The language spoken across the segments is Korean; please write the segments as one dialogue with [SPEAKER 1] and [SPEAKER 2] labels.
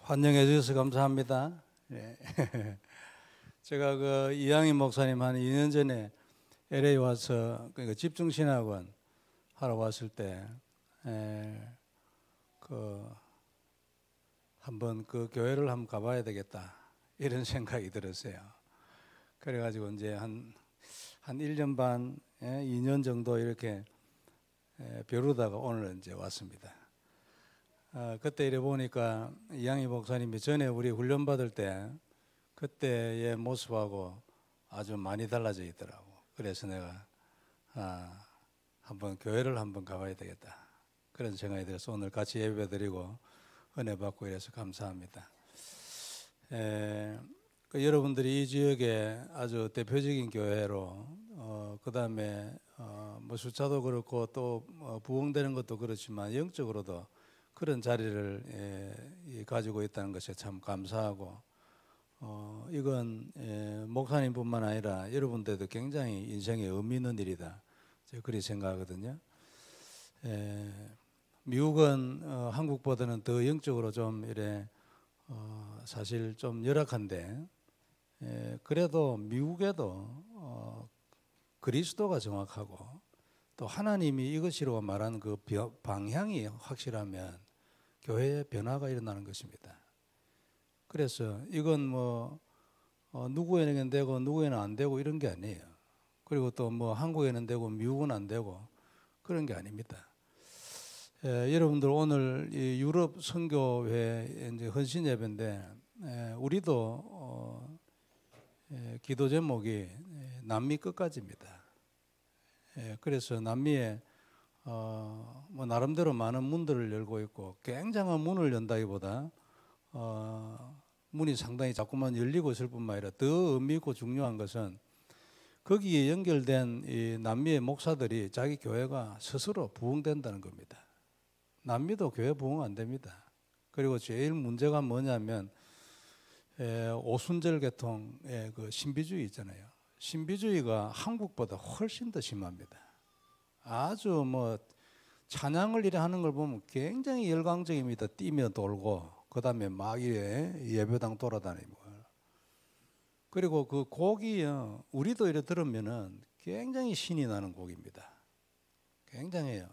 [SPEAKER 1] 환영해 주셔서 감사합니다. 예. 제가 그 이양희 목사님 한 2년 전에 LA 와서 그러니까 집중신학원 하러 왔을 때, 한번 그 교회를 한번 가봐야 되겠다 이런 생각이 들었어요. 그래가지고 이제 한 1년 반, 2년 정도 이렇게 벼르다가 오늘 이제 왔습니다. 그때 이래 보니까 이양희 목사님이 전에 우리 훈련 받을 때 그때의 모습하고 아주 많이 달라져 있더라고. 그래서 내가 한번 교회를 한번 가봐야 되겠다 그런 생각이 들어서 오늘 같이 예배드리고 은혜 받고 이래서 감사합니다. 여러분들이 이 지역에 아주 대표적인 교회로 그 다음에 뭐 숫자도 그렇고 또 부흥되는 것도 그렇지만 영적으로도 그런 자리를 가지고 있다는 것에 참 감사하고 이건 목사님뿐만 아니라 여러분들도 굉장히 인생에 의미 있는 일이다. 제가 그렇게 생각하거든요. 미국은 한국보다는 더 영적으로 좀 이래 사실 좀 열악한데 그래도 미국에도 그리스도가 정확하고 또 하나님이 이것이라고 말하는 그 방향이 확실하면 교회에 변화가 일어나는 것입니다. 그래서 이건 뭐 누구에는 되고 누구에는 안 되고 이런 게 아니에요. 그리고 또 뭐 한국에는 되고 미국은 안 되고 그런 게 아닙니다. 여러분들 오늘 이 유럽 선교회 이제 헌신 예배인데 우리도 기도 제목이 남미 끝까지입니다. 그래서 남미에 뭐 나름대로 많은 문들을 열고 있고 굉장한 문을 연다기보다 문이 상당히 자꾸만 열리고 있을 뿐만 아니라 더 의미 있고 중요한 것은 거기에 연결된 이 남미의 목사들이 자기 교회가 스스로 부흥된다는 겁니다. 남미도 교회 부흥 안 됩니다. 그리고 제일 문제가 뭐냐면 오순절 계통의 그 신비주의 있잖아요. 신비주의가 한국보다 훨씬 더 심합니다. 아주 뭐 찬양을 이래 하는 걸 보면 굉장히 열광적입니다. 뛰며 돌고 그 다음에 막 이래 예배당 돌아다니고 그리고 그 곡이 우리도 이래 들으면은 굉장히 신이 나는 곡입니다. 굉장해요.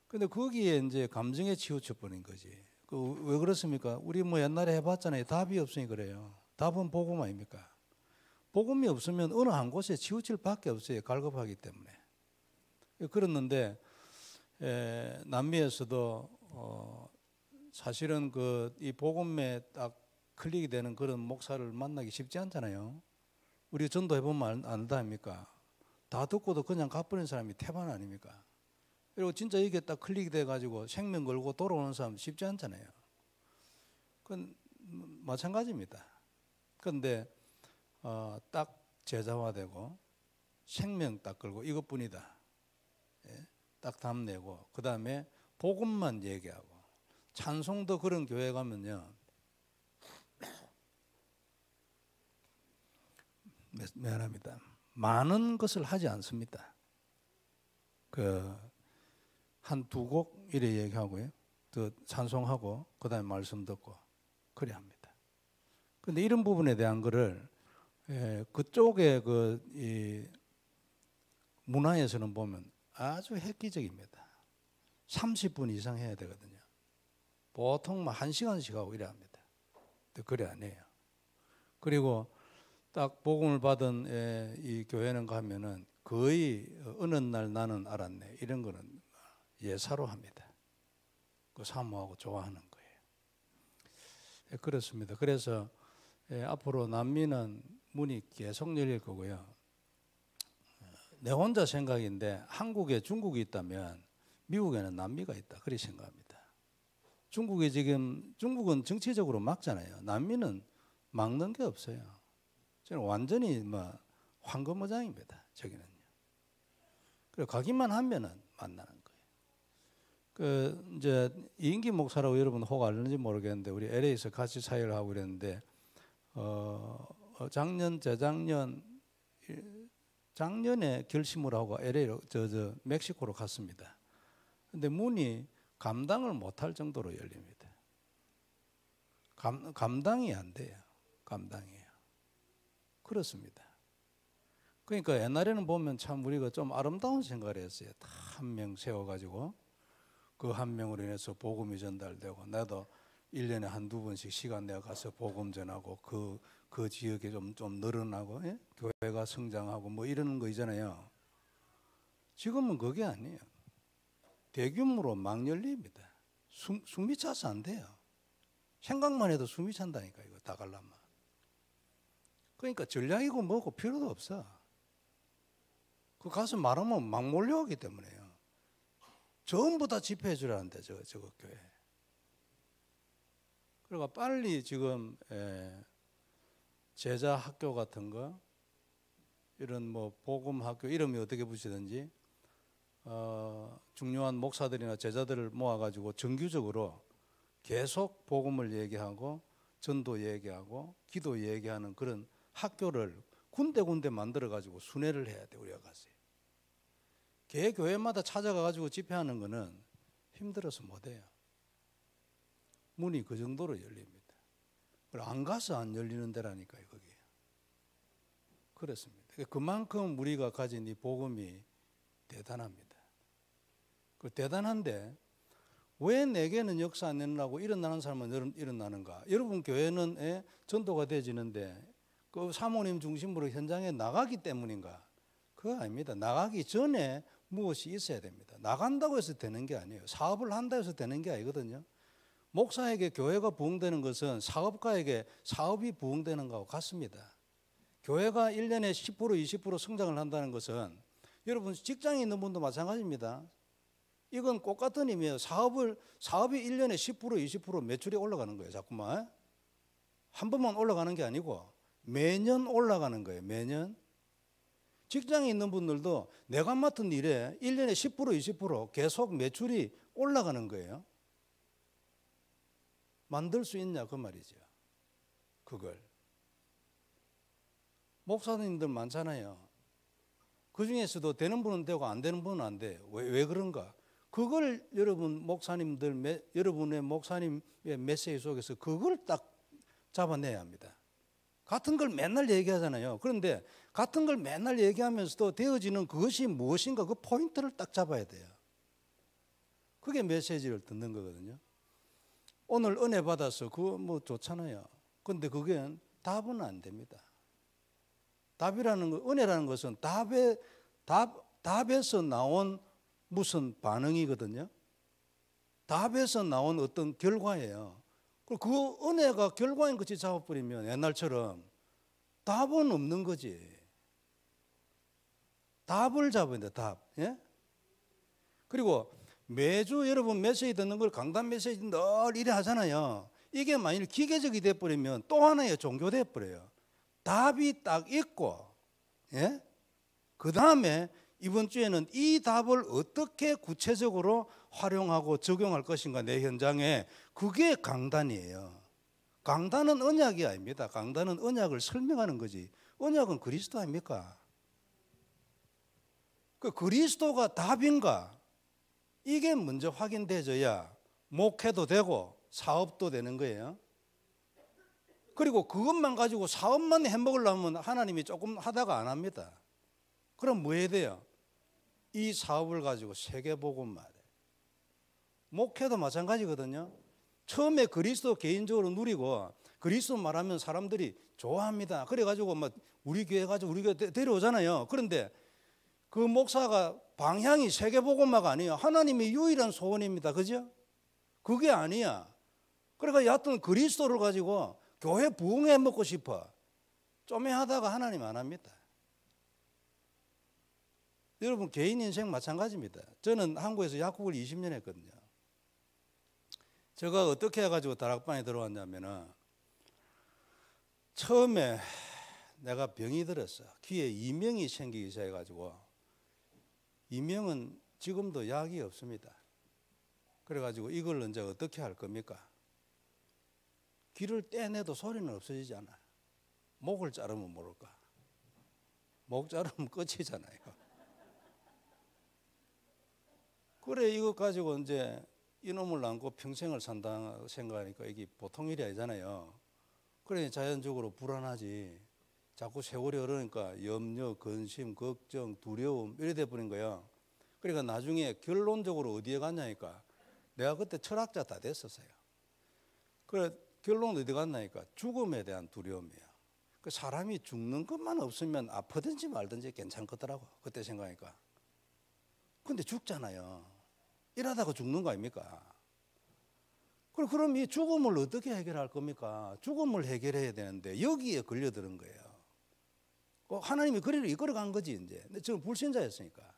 [SPEAKER 1] 근데 거기에 이제 감정에 치우쳐 버린 거지. 왜 그렇습니까? 우리 뭐 옛날에 해봤잖아요. 답이 없으니 그래요. 답은 복음 아닙니까? 복음이 없으면 어느 한 곳에 치우칠 밖에 없어요. 갈급하기 때문에. 그랬는데 남미에서도 사실은 이 복음에 딱 클릭이 되는 그런 목사를 만나기 쉽지 않잖아요. 우리 전도해 보면 안다 아닙니까? 다 듣고도 그냥 가버린 사람이 태반 아닙니까? 그리고 진짜 이게 딱 클릭이 돼가지고 생명 걸고 돌아오는 사람 쉽지 않잖아요. 그건 마찬가지입니다. 그런데 딱 제자화되고 생명 딱 걸고 이것뿐이다. 딱 답내고 그 다음에 복음만 얘기하고 찬송도 그런 교회 가면요 미안합니다. 많은 것을 하지 않습니다. 한 두 곡 이래 얘기하고요. 또 찬송하고 그 다음에 말씀 듣고 그래 합니다. 그런데 이런 부분에 대한 거를 그쪽의 이 문화에서는 보면 아주 획기적입니다. 30분 이상 해야 되거든요. 보통 1시간씩 하고 이래 합니다. 근데 그래 안 해요. 그리고 딱 복음을 받은 이 교회는 가면은 거의 어느 날 나는 알았네 이런 거는 예사로 합니다. 그 사모하고 좋아하는 거예요. 그렇습니다. 그래서 앞으로 남미는 문이 계속 열릴 거고요. 내 혼자 생각인데 한국에 중국이 있다면 미국에는 남미가 있다. 그렇게 생각합니다. 중국은 정치적으로 막잖아요. 남미는 막는 게 없어요. 저는 완전히 황금어장입니다. 저기는요. 그리고 가기만 하면은 만나는 거예요. 이제 이인기 목사라고 여러분 혹 알는지 모르겠는데 우리 LA에서 같이 사역을 하고 그랬는데 작년에 결심을 하고 LA로 멕시코로 갔습니다. 근데 문이 감당을 못할 정도로 열립니다. 감당이 안 돼요. 감당이에요. 그렇습니다. 그러니까 옛날에는 보면 참 우리가 좀 아름다운 생각을 했어요. 다 한 명 세워가지고 그 한 명으로 인해서 복음이 전달되고, 나도 1년에 한두 번씩 시간 내가 가서 복음 전하고 그 지역에 좀 늘어나고, 예? 교회가 성장하고 뭐 이러는 거 있잖아요. 지금은 그게 아니에요. 대규모로 막 열립니다. 숨이 차서 안 돼요. 생각만 해도 숨이 찬다니까, 이거 다 갈라면. 그러니까 전략이고 뭐고 필요도 없어. 그 가서 말하면 막 몰려오기 때문에요. 전부 다 집회해 주라는데, 저거 교회. 그러니까 빨리 지금 제자 학교 같은 거, 이런 뭐 복음 학교 이름이 어떻게 붙이든지 중요한 목사들이나 제자들을 모아가지고 정규적으로 계속 복음을 얘기하고 전도 얘기하고 기도 얘기하는 그런 학교를 군데군데 만들어가지고 순회를 해야 돼. 우리가 가서 개 교회마다 찾아가가지고 집회하는 거는 힘들어서 못해요. 문이 그 정도로 열립니다. 안 가서 안 열리는 데라니까요, 거기. 그렇습니다. 그만큼 우리가 가진 이 복음이 대단합니다. 그 대단한데 왜 내게는 역사 안 일어나고 일어나는 사람은 일어나는가? 여러분 교회는 전도가 되어지는데 그 사모님 중심으로 현장에 나가기 때문인가? 그거 아닙니다. 나가기 전에 무엇이 있어야 됩니다. 나간다고 해서 되는 게 아니에요. 사업을 한다 해서 되는 게 아니거든요. 목사에게 교회가 부흥되는 것은 사업가에게 사업이 부흥되는 것과 같습니다. 교회가 1년에 10% 20% 성장을 한다는 것은 여러분 직장에 있는 분도 마찬가지입니다. 이건 똑같은 의미예요. 사업이 1년에 10% 20% 매출이 올라가는 거예요. 자꾸만 한 번만 올라가는 게 아니고 매년 올라가는 거예요. 매년. 직장에 있는 분들도 내가 맡은 일에 1년에 10% 20% 계속 매출이 올라가는 거예요. 만들 수 있냐 그 말이죠. 그걸. 목사님들 많잖아요. 그 중에서도 되는 분은 되고 안 되는 분은 안 돼요. 왜 그런가? 그걸 여러분 목사님들, 여러분의 목사님의 메시지 속에서 그걸 딱 잡아내야 합니다. 같은 걸 맨날 얘기하잖아요. 그런데 같은 걸 맨날 얘기하면서도 되어지는 그것이 무엇인가 그 포인트를 딱 잡아야 돼요. 그게 메시지를 듣는 거거든요. 오늘 은혜 받아서 그거 뭐 좋잖아요. 그런데 그게 답은 안 됩니다. 답이라는 거, 은혜라는 것은 답에서 나온 무슨 반응이거든요. 답에서 나온 어떤 결과예요. 그 은혜가 결과인 것이 잡아버리면 옛날처럼 답은 없는 거지. 답을 잡아야 돼, 답. 예? 그리고 매주 여러분 메시지 듣는 걸 강단 메시지 늘 이래 하잖아요. 이게 만일 기계적이 돼버리면 또 하나의 종교 돼버려요. 답이 딱 있고, 예? 그 다음에 이번 주에는 이 답을 어떻게 구체적으로 활용하고 적용할 것인가 내 현장에, 그게 강단이에요. 강단은 언약이 아닙니다. 강단은 언약을 설명하는 거지. 언약은 그리스도 아닙니까? 그 그리스도가 답인가? 이게 먼저 확인되어야 목회도 되고 사업도 되는 거예요. 그리고 그것만 가지고 사업만 해먹으려면 하나님이 조금 하다가 안 합니다. 그럼 뭐 해야 돼요? 이 사업을 가지고 세계복음만 해요. 목회도 마찬가지거든요. 처음에 그리스도 개인적으로 누리고 그리스도 말하면 사람들이 좋아합니다. 그래가지고 막 우리 교회 가지고 우리 교회 데려오잖아요. 그런데 그 목사가 방향이 세계복음화가 아니에요. 하나님의 유일한 소원입니다. 그죠? 그게 아니야. 그러니까 여하튼 그리스도를 가지고 교회 부흥해 먹고 싶어. 쪼매하다가 하나님 안 합니다. 여러분 개인 인생 마찬가지입니다. 저는 한국에서 약국을 20년 했거든요. 제가 어떻게 해가지고 다락방에 들어왔냐면은 처음에 내가 병이 들었어. 귀에 이명이 생기기 시작해가지고 이명은 지금도 약이 없습니다. 그래가지고 이걸 이제 어떻게 할 겁니까? 귀를 떼내도 소리는 없어지지 않아요. 목을 자르면 모를까? 목 자르면 끝이잖아요. 그래 이거 가지고 이제 이놈을 안고 평생을 산다 생각하니까 이게 보통 일이 아니잖아요. 그래 자연적으로 불안하지. 자꾸 세월이 흐르니까 염려, 근심, 걱정, 두려움 이래 돼 버린 거야. 그러니까 나중에 결론적으로 어디에 갔냐니까 내가 그때 철학자 다 됐었어요. 그래 결론 어디 갔냐니까 죽음에 대한 두려움이야. 그 사람이 죽는 것만 없으면 아프든지 말든지 괜찮거더라고 그때 생각하니까. 근데 죽잖아요. 일하다가 죽는 거 아닙니까? 그럼 이 죽음을 어떻게 해결할 겁니까? 죽음을 해결해야 되는데 여기에 걸려드는 거예요. 하나님이 그리를 이끌어간 거지 이제. 근데 저는 불신자였으니까.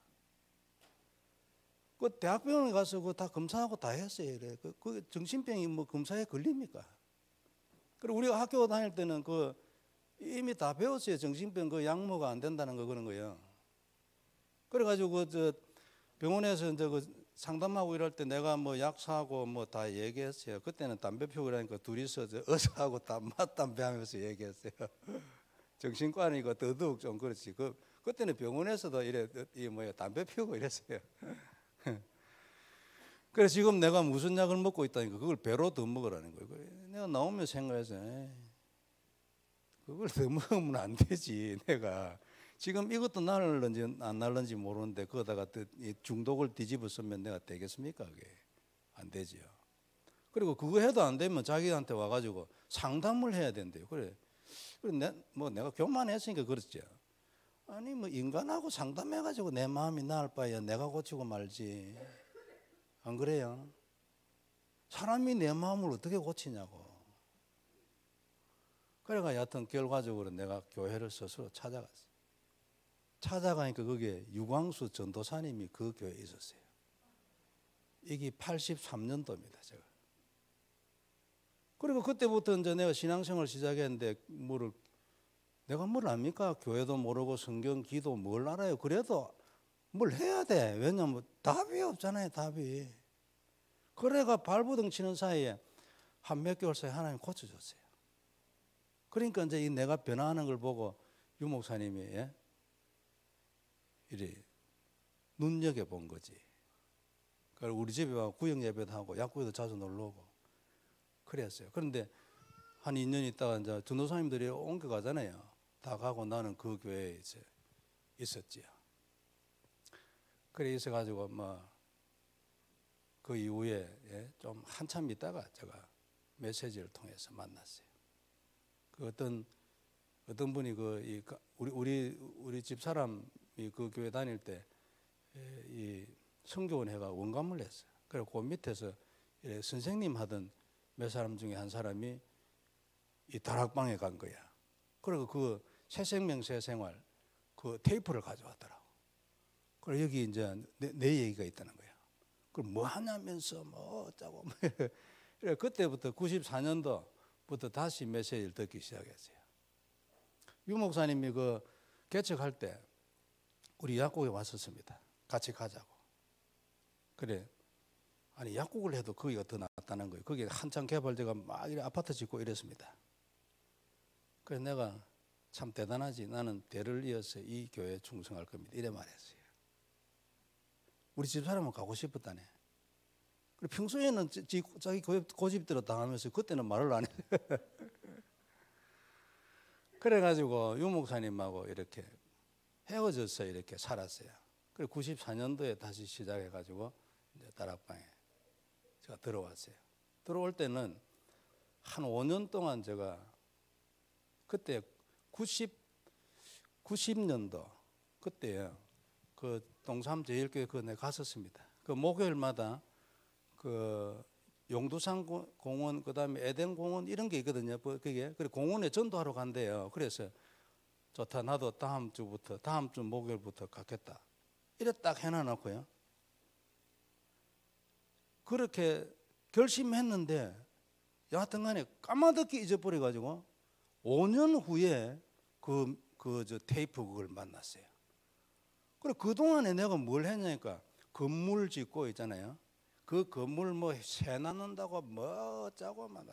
[SPEAKER 1] 그 대학병원에 가서 그 다 검사하고 다 했어요. 그래. 그 정신병이 뭐 검사에 걸립니까? 그리고 우리가 학교 다닐 때는 그 이미 다 배웠어요. 정신병 그 약모가 안 된다는 거 그런 거예요. 그래가지고 저 병원에서 이제 그 상담하고 이럴 때 내가 뭐 약 사고 뭐 다 얘기했어요. 그때는 담배 피우고 그러니까 둘이서 의사하고 다 맞담배 하면서 얘기했어요. 정신과니까 더더욱 좀 그렇지. 그때는 병원에서도 이래 담배 피우고 이랬어요. 그래서 지금 내가 무슨 약을 먹고 있다니까 그걸 배로 더 먹으라는 거예요. 내가 나오면 생각해서 그걸 더 먹으면 안 되지. 내가 지금 이것도 날는지 안 날는지 모르는데 그거다가 중독을 뒤집어 쓰면 내가 되겠습니까? 그게 안 되지요. 그리고 그거 해도 안 되면 자기한테 와가지고 상담을 해야 된대요. 그래 내가 교만했으니까 그렇죠. 아니 뭐 인간하고 상담해가지고 내 마음이 나을 바에야 내가 고치고 말지. 안 그래요? 사람이 내 마음을 어떻게 고치냐고. 그래가 여하튼 결과적으로 내가 교회를 스스로 찾아갔어요. 찾아가니까 거기에 유광수 전도사님이 그 교회에 있었어요. 이게 83년도입니다. 제가. 그리고 그때부터 이제 내가 신앙생활을 시작했는데 내가 뭘 압니까? 교회도 모르고 성경, 기도 뭘 알아요? 그래도 뭘 해야 돼. 왜냐면 답이 없잖아요. 답이. 그래가 발부둥 치는 사이에 한 몇 개월 사이에 하나님 고쳐줬어요. 그러니까 이제 내가 변화하는 걸 보고 유 목사님이 이리 눈여겨본 거지. 그리고 우리 집에 와서 구역 예배도 하고 약국에도 자주 놀러 오고 그랬어요. 그런데 한 2년 있다가 이제 전도사님들이 옮겨가잖아요. 다 가고 나는 그 교회에 이제 있었지요. 그래 있어가지고 그 이후에 좀 한참 있다가 제가 메시지를 통해서 만났어요. 그 어떤 분이 우리 집 사람이 그 교회 다닐 때 이 성교원회가 원감을 했어요. 그래서 그 밑에서 선생님 하던 몇 사람 중에 한 사람이 이 다락방에 간 거야. 그리고 그 새생명 새생활 그 테이프를 가져왔더라고. 그리고 여기 이제 내 얘기가 있다는 거야. 그럼 뭐 하냐면서 뭐 어쩌고 그래 그때부터 94년도부터 다시 메시지를 듣기 시작했어요. 유 목사님이 그 개척할 때 우리 약국에 왔었습니다. 같이 가자고. 그래. 아니 약국을 해도 거기가 더 낫다는 거예요. 거기 한창 개발돼가 막 이래 아파트 짓고 이랬습니다. 그래서 내가 참 대단하지. 나는 대를 이어서 이 교회에 충성할 겁니다. 이래 말했어요. 우리 집 사람은 가고 싶었다네. 그리고 평소에는 자기 고집대로 당하면서 그때는 말을 안 해요. 그래가지고 유 목사님하고 이렇게 헤어져서 이렇게 살았어요. 그리고 94년도에 다시 시작해가지고 이제 다락방에 제가 들어왔어요. 들어올 때는 한 5년 동안 제가 그때 90년도 그때요. 그 동삼 제일교회 그내 갔었습니다. 그 목요일마다 그 용두산 공원 그다음에 에덴 공원 이런 게 있거든요. 그게 그리고 공원에 전도하러 간대요. 그래서 좋다. 나도 다음 주 목요일부터 가겠다. 이래 딱 해놔놓고요. 그렇게 결심했는데 여하튼간에 까마득히 잊어버려가지고 5년 후에 저 테이프 그걸 만났어요. 그리고 그 동안에 내가 뭘 했냐니까 건물 짓고 있잖아요. 그 건물 뭐 새 낳는다고 뭐 어쩌고 막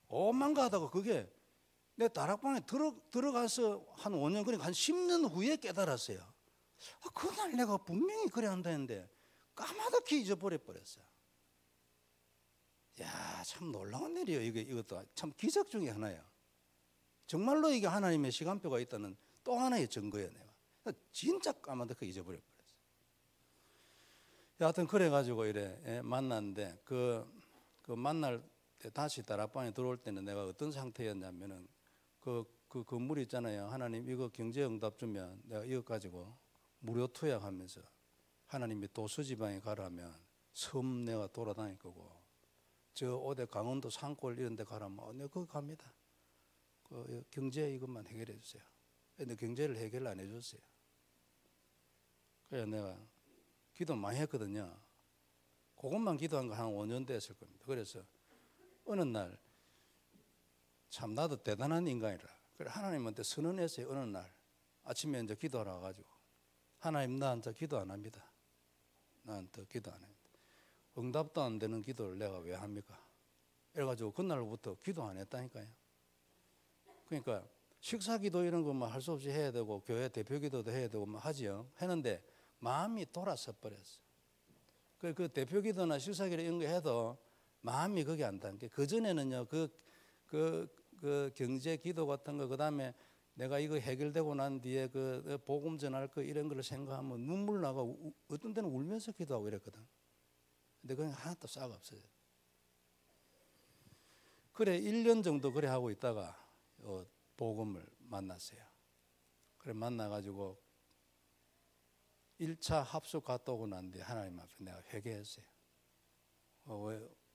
[SPEAKER 1] 오만가하다가 그게 내 다락방에 들어가서 한 5년 그러니까 한 10년 후에 깨달았어요. 그날 내가 분명히 그래 한다 했는데 까마득히 잊어버렸어요. 야, 참 놀라운 일이에요. 이것도 참 기적 중에 하나예요. 정말로 이게 하나님의 시간표가 있다는 또 하나의 증거예요. 내가 진짜 까마득하게 잊어버렸어요. 여하튼 그래가지고 이래 만났는데 그 만날 때 다시 다락방에 들어올 때는 내가 어떤 상태였냐면은 그 건물 있잖아요. 하나님 이거 경제응답 주면 내가 이거 가지고 무료 투약하면서 하나님이 도서지방에 가라면 섬 내가 돌아다닐 거고 저 어디 강원도 산골 이런 데 가라면 내가 거기 갑니다. 그 경제 이것만 해결해 주세요. 근데 경제를 해결 안 해줬어요. 그래서 내가 기도 많이 했거든요. 그것만 기도한 거 한 5년 됐을 겁니다. 그래서 어느 날 참 나도 대단한 인간이라 그래 하나님한테 선언했어요. 어느 날 아침에 이제 기도하러 와가지고 하나님 나한테 기도 안 합니다. 나한테 기도 안 합니다. 응답도 안 되는 기도를 내가 왜 합니까? 이래가지고 그날부터 기도 안 했다니까요. 그러니까 식사기도 이런 것만 할 수 없이 해야 되고 교회 대표기도도 해야 되고 하지요. 했는데 마음이 돌아서 버렸어. 그 대표기도나 식사기도 이런 거 해도 마음이 거기 안 닿는 게 그 전에는요. 그 경제 기도 같은 거 그다음에 내가 이거 해결되고 난 뒤에 그 복음 전할 거 이런 걸 생각하면 눈물 나가 어떤 때는 울면서 기도하고 이랬거든. 근데 그냥 하나도 싹 없어요. 그래 1년 정도 그래 하고 있다가 복음을 만났어요. 그래 만나가지고 1차 합숙 갔다 오고 난 뒤에 하나님 앞에 내가 회개했어요.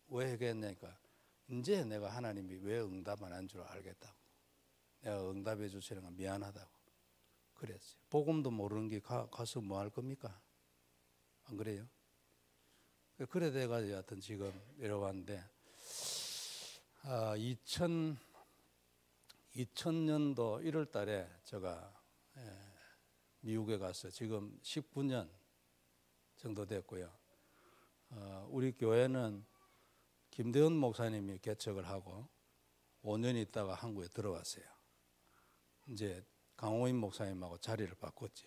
[SPEAKER 1] 왜 회개했냐니까 이제 내가 하나님이 왜 응답 안 한 줄 알겠다고. 내가 응답해 주시는 건 미안하다고 그랬어요. 복음도 모르는 게 가서 뭐 할 겁니까? 안 그래요? 그래 돼가지고 여하튼 지금 이러고 왔는데 2000년도 1월 달에 제가 미국에 가서 지금 19년 정도 됐고요. 우리 교회는 김대현 목사님이 개척을 하고 5년 있다가 한국에 들어왔어요. 이제 강호인 목사님하고 자리를 바꿨죠.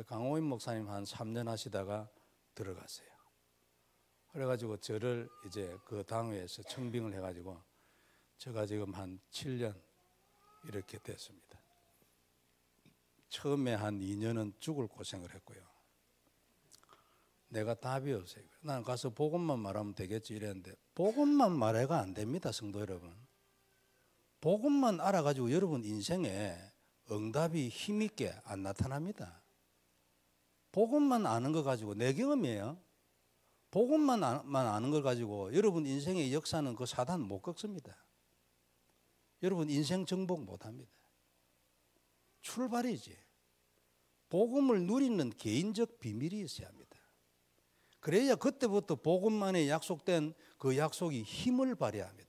[SPEAKER 1] 강호인 목사님 한 3년 하시다가 들어갔어요. 그래가지고 저를 이제 그 당회에서 청빙을 해가지고 제가 지금 한 7년 이렇게 됐습니다. 처음에 한 2년은 죽을 고생을 했고요. 내가 답이 없어요. 나는 가서 복음만 말하면 되겠지 이랬는데 복음만 말해가 안 됩니다. 성도 여러분. 복음만 알아가지고 여러분 인생에 응답이 힘있게 안 나타납니다. 복음만 아는 거 가지고 내 경험이에요. 복음만 아는 걸 가지고 여러분 인생의 역사는 그 사단 못 꺾습니다. 여러분 인생 정복 못합니다. 출발이지. 복음을 누리는 개인적 비밀이 있어야 합니다. 그래야 그때부터 복음만에 약속된 그 약속이 힘을 발휘합니다.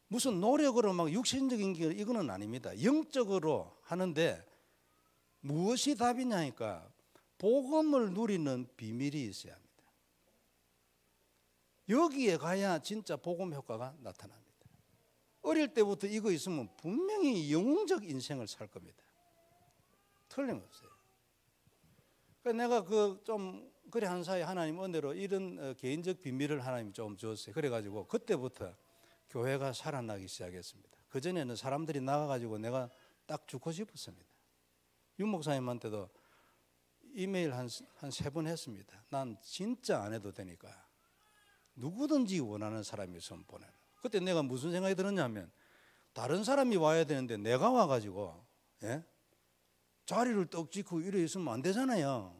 [SPEAKER 1] 무슨 노력으로 막 육신적인 게 이거는 아닙니다. 영적으로 하는데 무엇이 답이냐니까 복음을 누리는 비밀이 있어야 합니다. 여기에 가야 진짜 복음 효과가 나타납니다. 어릴 때부터 이거 있으면 분명히 영웅적 인생을 살 겁니다. 틀림없어요. 그러니까 내가 좀 그래 한 사이 하나님 은혜로 이런 개인적 비밀을 하나님이 좀 줬어요. 그래가지고 그때부터 교회가 살아나기 시작했습니다. 그전에는 사람들이 나가가지고 내가 딱 죽고 싶었습니다. 윤 목사님한테도 이메일 한 3번 했습니다. 난 진짜 안 해도 되니까 누구든지 원하는 사람이 있으면 보내라. 그때 내가 무슨 생각이 들었냐면 다른 사람이 와야 되는데 내가 와가지고 자리를 떡 짓고 이래 있으면 안 되잖아요.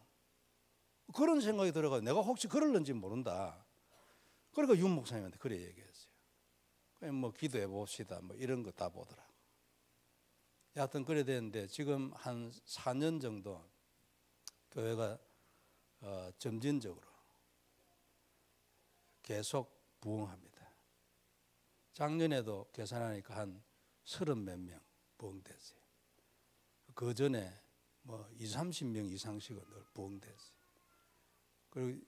[SPEAKER 1] 그런 생각이 들어가지고 내가 혹시 그럴는지 모른다. 그러니까 윤 목사님한테 그래 얘기했어요. 그냥 뭐 기도해 봅시다. 뭐 이런 거 다 보더라고. 여하튼 그래 되는데 지금 한 4년 정도 교회가 점진적으로 계속 부흥합니다. 작년에도 계산하니까 한 30몇 명 부흥됐어요. 그 전에 뭐 20, 30명 이상씩은 늘 부흥됐어요. 그리고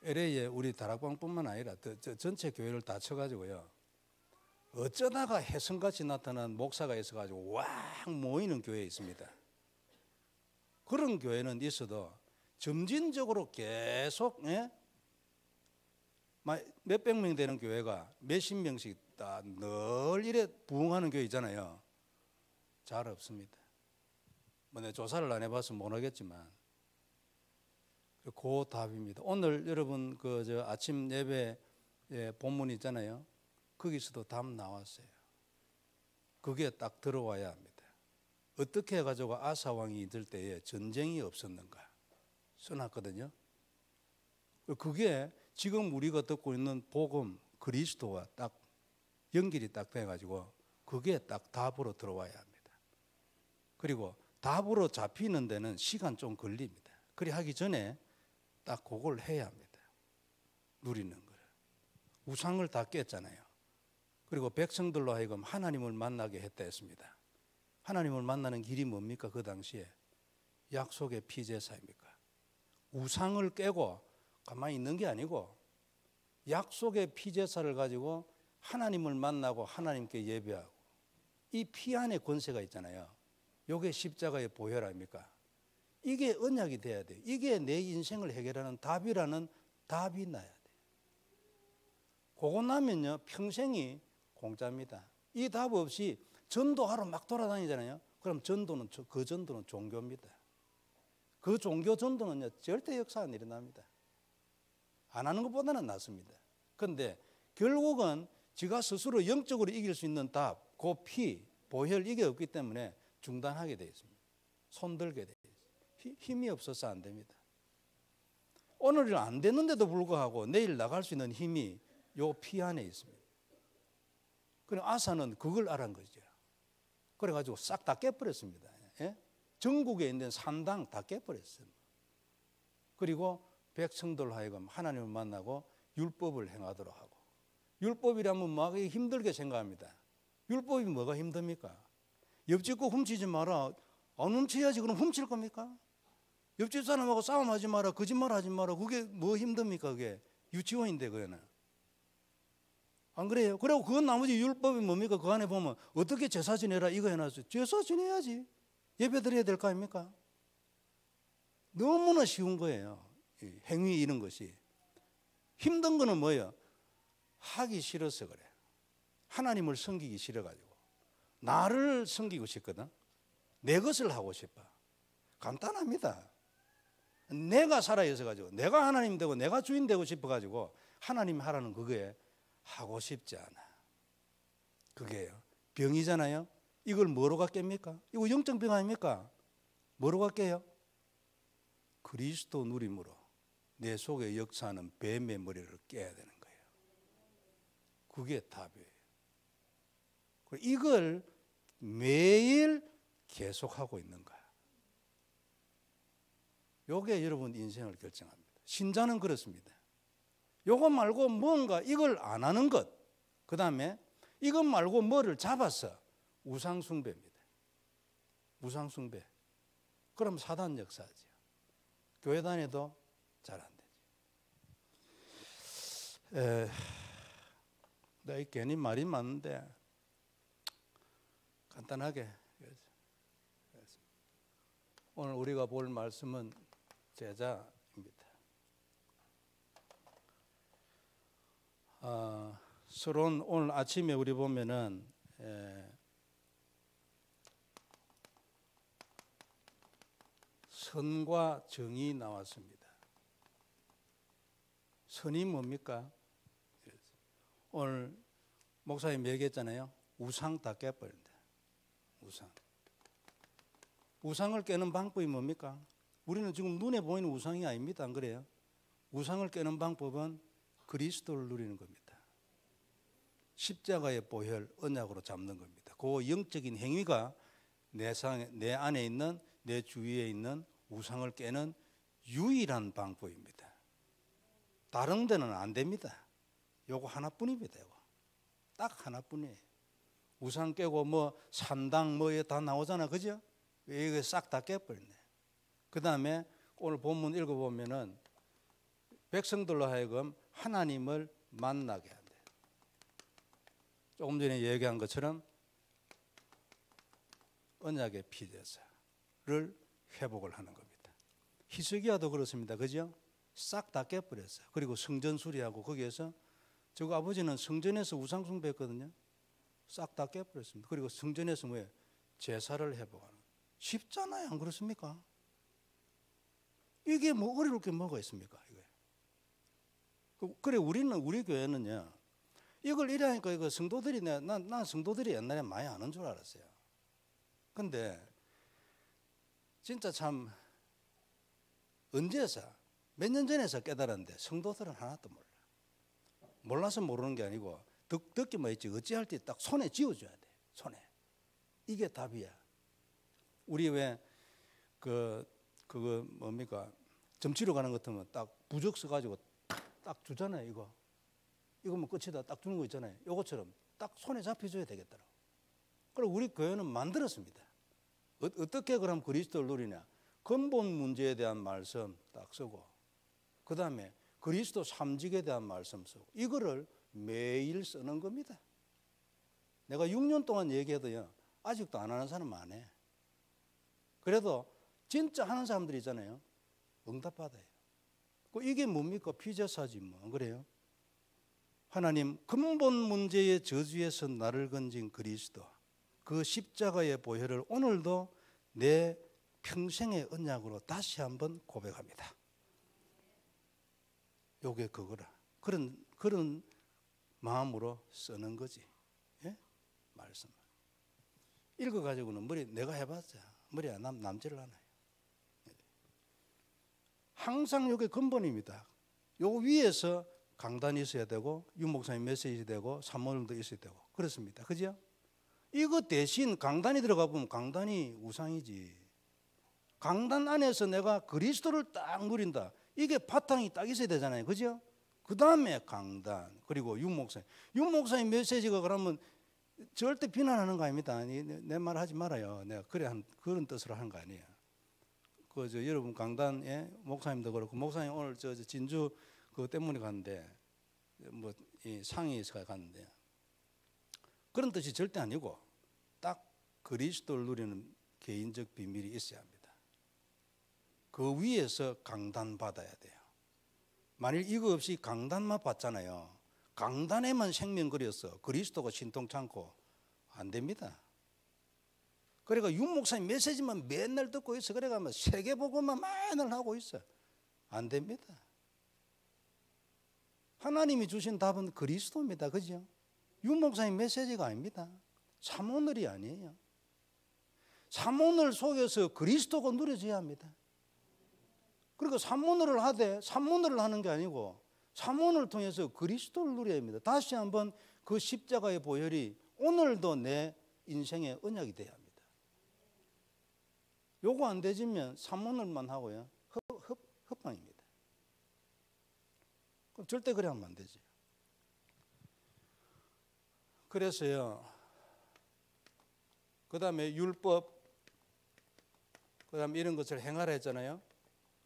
[SPEAKER 1] LA에 우리 다락방뿐만 아니라 전체 교회를 다 쳐가지고요. 어쩌다가 혜성같이 나타난 목사가 있어가지고 왕 모이는 교회에 있습니다. 그런 교회는 있어도 점진적으로 계속 몇백 명 되는 교회가 몇십 명씩 다 늘 이래 부흥하는 교회 있잖아요. 잘 없습니다. 뭐 내 조사를 안 해봐서 모르겠지만 그 답입니다. 오늘 여러분 저 아침 예배 본문 있잖아요. 거기서도 답 나왔어요. 그게 딱 들어와야 합니다. 어떻게 해가지고 아사 왕이 있을 때에 전쟁이 없었는가 써놨거든요. 그게 지금 우리가 듣고 있는 복음 그리스도와 딱 연결이 딱 돼가지고 그게 딱 답으로 들어와야 합니다. 그리고 답으로 잡히는 데는 시간 좀 걸립니다. 그리 하기 전에 딱 그걸 해야 합니다. 누리는 거를. 우상을 다 깼잖아요. 그리고 백성들로 하여금 하나님을 만나게 했다 했습니다. 하나님을 만나는 길이 뭡니까? 그 당시에 약속의 피제사입니까? 우상을 깨고 가만히 있는 게 아니고 약속의 피제사를 가지고 하나님을 만나고 하나님께 예배하고 이 피 안에 권세가 있잖아요. 이게 십자가의 보혈 아닙니까? 이게 언약이 돼야 돼요. 이게 내 인생을 해결하는 답이라는 답이 나야 돼요. 그거 나면요 평생이 공짜입니다. 이 답 없이 전도하러 막 돌아다니잖아요. 그럼 그 전도는 종교입니다. 그 종교 전도는요 절대 역사 안 일어납니다. 안 하는 것보다는 낫습니다. 그런데 결국은 지가 스스로 영적으로 이길 수 있는 답, 그 피, 보혈 이게 없기 때문에 중단하게 되어 있습니다. 손들게 되어 있습니다. 힘이 없어서 안 됩니다. 오늘은 안 됐는데도 불구하고 내일 나갈 수 있는 힘이 요 피 안에 있습니다. 그럼 아사는 그걸 알은 거죠. 그래가지고 싹 다 깨버렸습니다. 예? 전국에 있는 산당 다 깨버렸어요. 그리고 백성들 하여금 하나님을 만나고 율법을 행하도록 하고 율법이라면 막 힘들게 생각합니다. 율법이 뭐가 힘듭니까? 옆집 거 훔치지 마라. 안 훔쳐야지 그럼 훔칠 겁니까? 옆집 사람하고 싸움하지 마라. 거짓말하지 마라. 그게 뭐 힘듭니까? 그게 유치원인데 그거는. 안 그래요? 그리고 그 나머지 율법이 뭡니까? 그 안에 보면 어떻게 제사 지내라 이거 해놨어요. 제사 지내야지. 예배 드려야 될 거 아닙니까? 너무나 쉬운 거예요. 행위 이런 것이. 힘든 거는 뭐예요? 하기 싫어서 그래. 하나님을 섬기기 싫어가지고. 나를 섬기고 싶거든. 내 것을 하고 싶어. 간단합니다. 내가 살아있어 가지고 내가 하나님 되고 내가 주인 되고 싶어 가지고 하나님 하라는 그거에 하고 싶지 않아. 그게요. 병이잖아요. 이걸 뭐로가 깹니까? 이거 영적 병 아닙니까? 뭐로가 깨요? 그리스도 누림으로 내 속에 역사하는 뱀의 머리를 깨야 되는 거예요. 그게 답이에요. 이걸 매일 계속하고 있는 거야. 이게 여러분 인생을 결정합니다. 신자는 그렇습니다. 요거 말고 뭔가 이걸 안 하는 것, 그 다음에 이것 말고 뭐를 잡았어? 우상숭배입니다. 우상숭배. 그럼 사단 역사죠. 교회 다녀도 잘 안 되죠. 내가 괜히 말이 많은데 간단하게 오늘 우리가 볼 말씀은 제자입니다. 서론 오늘 아침에 우리 보면은 선과 정이 나왔습니다. 선이 뭡니까? 오늘 목사님 얘기했잖아요. 우상 다 깨버린다. 우상. 우상을 깨는 방법이 뭡니까? 우리는 지금 눈에 보이는 우상이 아닙니다. 안 그래요? 우상을 깨는 방법은 그리스도를 누리는 겁니다. 십자가의 보혈 언약으로 잡는 겁니다. 그 영적인 행위가 내 안에 있는 내 주위에 있는 우상을 깨는 유일한 방법입니다. 다른 데는 안 됩니다. 요거 하나뿐입니다. 요거. 딱 하나뿐이에요. 우상 깨고 뭐 산당 뭐에 다 나오잖아. 그죠? 이거 싹 다 깨버렸네. 그 다음에 오늘 본문 읽어보면은 백성들로 하여금 하나님을 만나게 한대. 조금 전에 얘기한 것처럼 언약의 피제사를 회복을 하는 겁니다. 히스기야도 그렇습니다. 그죠? 싹 다 깨버렸어요. 그리고 성전 수리하고 거기에서 저거 아버지는 성전에서 우상 숭배했거든요. 싹 다 깨버렸습니다. 그리고 성전에서 뭐예요? 제사를 회복하는. 쉽잖아요. 안 그렇습니까? 이게 뭐 어려울 게 뭐가 있습니까? 이게. 그래 우리 교회는요. 이걸 이래 하니까 이거 성도들이 난 성도들이 옛날에 많이 아는 줄 알았어요. 근데 진짜 참 언제서 몇 년 전에서 깨달았는데 성도들은 하나도 몰라. 몰라서 모르는 게 아니고 듣기만 했지 어찌할 때 딱 손에 쥐어줘야 돼. 손에. 이게 답이야. 우리 왜 그거 뭡니까? 점치러 가는 것 같으면 딱 부적 써가지고 딱 주잖아요. 이거 뭐 끝이다 딱 주는 거 있잖아요. 요것처럼 딱 손에 잡혀줘야 되겠더라고. 그리고 우리 교회는 만들었습니다. 어떻게 그럼 그리스도를 누리냐? 근본 문제에 대한 말씀 딱 쓰고 그 다음에 그리스도 삼직에 대한 말씀 쓰고 이거를 매일 쓰는 겁니다. 내가 6년 동안 얘기해도요. 아직도 안 하는 사람 안 해. 그래도 진짜 하는 사람들이 있잖아요. 응답받아요. 이게 뭡니까? 피제사지 뭐. 안 그래요? 하나님 근본 문제의 저주에서 나를 건진 그리스도 그 십자가의 보혈을 오늘도 내 평생의 언약으로 다시 한번 고백합니다. 요게 그거라. 그런 마음으로 쓰는 거지. 예? 말씀. 읽어가지고는 내가 해봤자 머리에 남지를 않아요. 항상 요게 근본입니다. 요 위에서 강단이 있어야 되고 윤목사님 메시지 되고 산모님도 있어야 되고 그렇습니다. 그죠? 이거 대신 강단이 들어가 보면 강단이 우상이지. 강단 안에서 내가 그리스도를 딱 누린다. 이게 바탕이 딱 있어야 되잖아요. 그죠? 그 다음에 강단 그리고 윤목사님 메시지가 그러면 절대 비난하는 거 아닙니다. 내 말 하지 말아요. 내가 그런 뜻으로 한 거 아니에요. 여러분 강단에 목사님도 그렇고 목사님 오늘 진주 그거 때문에 갔는데 이 상이 있어서 갔는데 그런 뜻이 절대 아니고 딱 그리스도를 누리는 개인적 비밀이 있어야 합니다. 그 위에서 강단 받아야 돼요. 만일 이거 없이 강단만 받잖아요. 강단에만 생명 걸여서 그리스도가 신통치 않고 안 됩니다. 그러니까 윤목사님 메시지만 맨날 듣고 있어. 그래가 세계복음만 맨날 하고 있어. 안 됩니다. 하나님이 주신 답은 그리스도입니다. 그죠? 윤목사님 메시지가 아닙니다. 삼오늘이 아니에요. 삼오늘 속에서 그리스도가 누려져야 합니다. 그리고 삼오늘을 하되 삼오늘을 하는 게 아니고 삼오늘을 통해서 그리스도를 누려야 합니다. 다시 한번 그 십자가의 보혈이 오늘도 내 인생의 언약이 돼야 합니다. 요거 안 되지면 삼오늘만 하고요. 헛방입니다. 그럼 절대 그래 하면 안 되지. 그래서요. 그 다음에 율법, 그 다음에 이런 것을 행하라 했잖아요.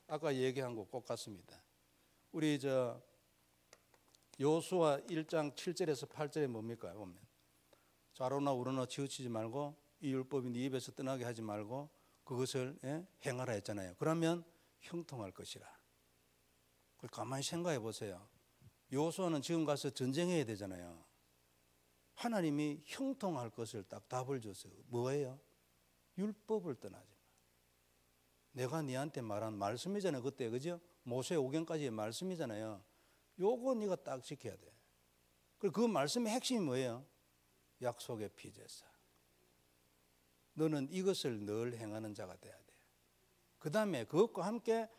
[SPEAKER 1] 아까 얘기한 거 꼭 같습니다. 우리 여호수아 1장 7절에서 8절에 뭡니까? 보면 좌로나 우로나 치우치지 말고 이 율법이 네 입에서 떠나게 하지 말고 그것을 행하라 했잖아요. 그러면 형통할 것이라. 가만히 생각해 보세요. 여호수아는 지금 가서 전쟁해야 되잖아요. 하나님이 형통할 것을 딱 답을 줬어요. 뭐예요? 율법을 떠나지 마. 내가 네한테 말한 말씀이잖아요. 그때 그죠? 모세 오경까지의 말씀이잖아요. 요거 네가 딱 지켜야 돼. 그리고 그 말씀의 핵심이 뭐예요? 약속의 피제사. 너는 이것을 늘 행하는 자가 돼야 돼. 그 다음에 그것과 함께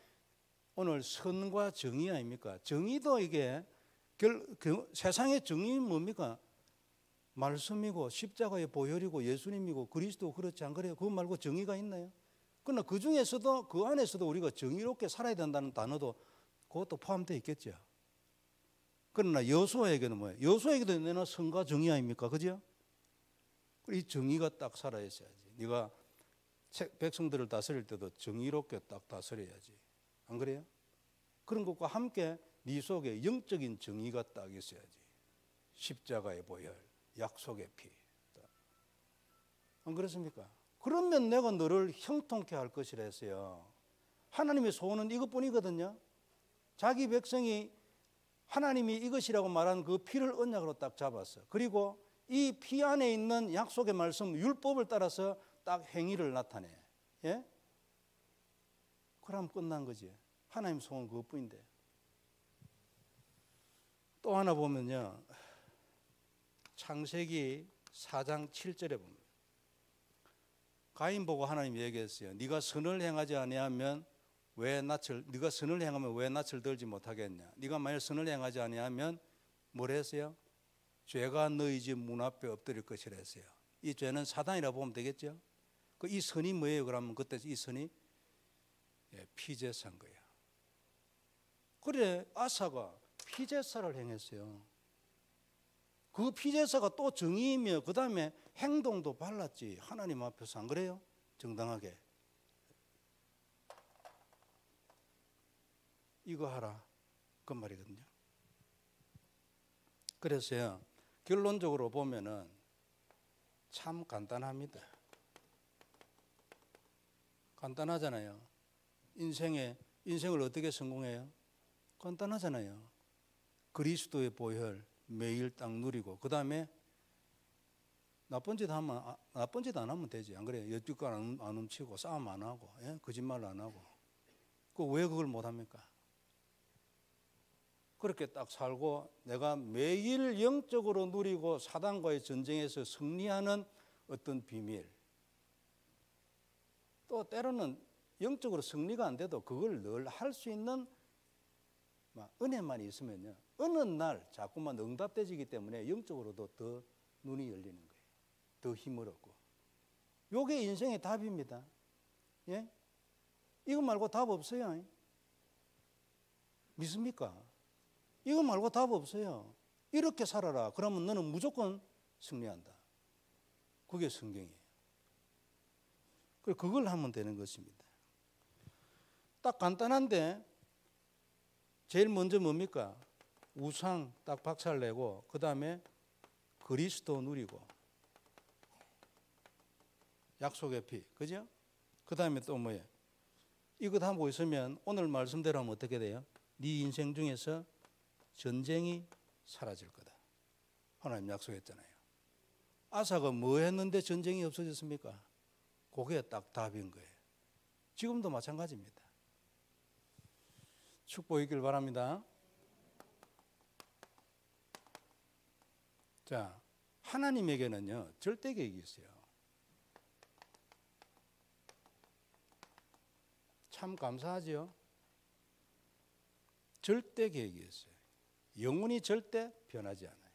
[SPEAKER 1] 오늘 선과 정의 아닙니까? 정의도 이게 세상의 정의는 뭡니까? 말씀이고 십자가의 보혈이고 예수님이고 그리스도 그렇지 안 그래요? 그거 말고 정의가 있나요? 그러나 그 중에서도 그 안에서도 우리가 정의롭게 살아야 된다는 단어도 그것도 포함되어 있겠죠. 그러나 여호수아에게는 뭐예요? 여호수아에게도 내는 선과 정의 아닙니까? 그죠? 이 정의가 딱 살아 있어야지. 네가 백성들을 다스릴 때도 정의롭게 딱 다스려야지. 안 그래요? 그런 것과 함께 네 속에 영적인 정의가 딱 있어야지. 십자가의 보혈, 약속의 피. 안 그렇습니까? 그러면 내가 너를 형통케 할 것이라 했어요. 하나님의 소원은 이것뿐이거든요. 자기 백성이 하나님이 이것이라고 말한 그 피를 언약으로 딱 잡았어. 그리고 이 피 안에 있는 약속의 말씀, 율법을 따라서 딱 행위를 나타내. 예? 그럼 끝난 거지. 하나님 소원 그것뿐인데. 또 하나 보면요, 창세기 4장 7절에 보면 가인 보고 하나님 얘기했어요. 네가 선을 행하지 아니하면 왜 낯을, 네가 선을 행하면 왜 낯을 들지 못하겠냐. 네가 만약 선을 행하지 아니하면 뭘 했어요? 죄가 너희 집 문 앞에 엎드릴 것이라 했어요. 이 죄는 사단이라고 보면 되겠죠. 그 이 선이 뭐예요? 그러면 그때 이 선이 피제사인 거예요. 그래 아사가 피제사를 행했어요. 그 피제사가 또 정의이며 그 다음에 행동도 발랐지. 하나님 앞에서 안 그래요? 정당하게 이거 하라 그 말이거든요. 그래서요, 결론적으로 보면은 참 간단합니다. 간단하잖아요. 인생을 어떻게 성공해요? 간단하잖아요. 그리스도의 보혈 매일 딱 누리고, 그 다음에 나쁜 짓 안 하면 되지. 안 그래요? 여쭈가 안 훔치고 싸움 안 하고, 예? 거짓말 안 하고. 왜 그걸 못 합니까? 그렇게 딱 살고 내가 매일 영적으로 누리고 사단과의 전쟁에서 승리하는 어떤 비밀, 또 때로는 영적으로 승리가 안 돼도 그걸 늘 할 수 있는 은혜만 있으면요, 어느 날 자꾸만 응답되지기 때문에 영적으로도 더 눈이 열리는 거예요. 더 힘을 얻고. 요게 인생의 답입니다. 예? 이거 말고 답 없어요. 믿습니까? 이거 말고 답 없어요. 이렇게 살아라. 그러면 너는 무조건 승리한다. 그게 성경이에요. 그걸 하면 되는 것입니다. 딱 간단한데 제일 먼저 뭡니까? 우상 딱 박살내고, 그 다음에 그리스도 누리고, 약속의 피, 그죠? 그 다음에 또 뭐예요? 이것 하고 있으면 오늘 말씀대로 하면 어떻게 돼요? 네 인생 중에서 전쟁이 사라질 거다. 하나님 약속했잖아요. 아사가 뭐 했는데 전쟁이 없어졌습니까? 그게 딱 답인 거예요. 지금도 마찬가지입니다. 축복이길 바랍니다. 자, 하나님에게는요, 절대 계획이 있어요. 참 감사하지요? 절대 계획이 있어요. 영혼이 절대 변하지 않아요.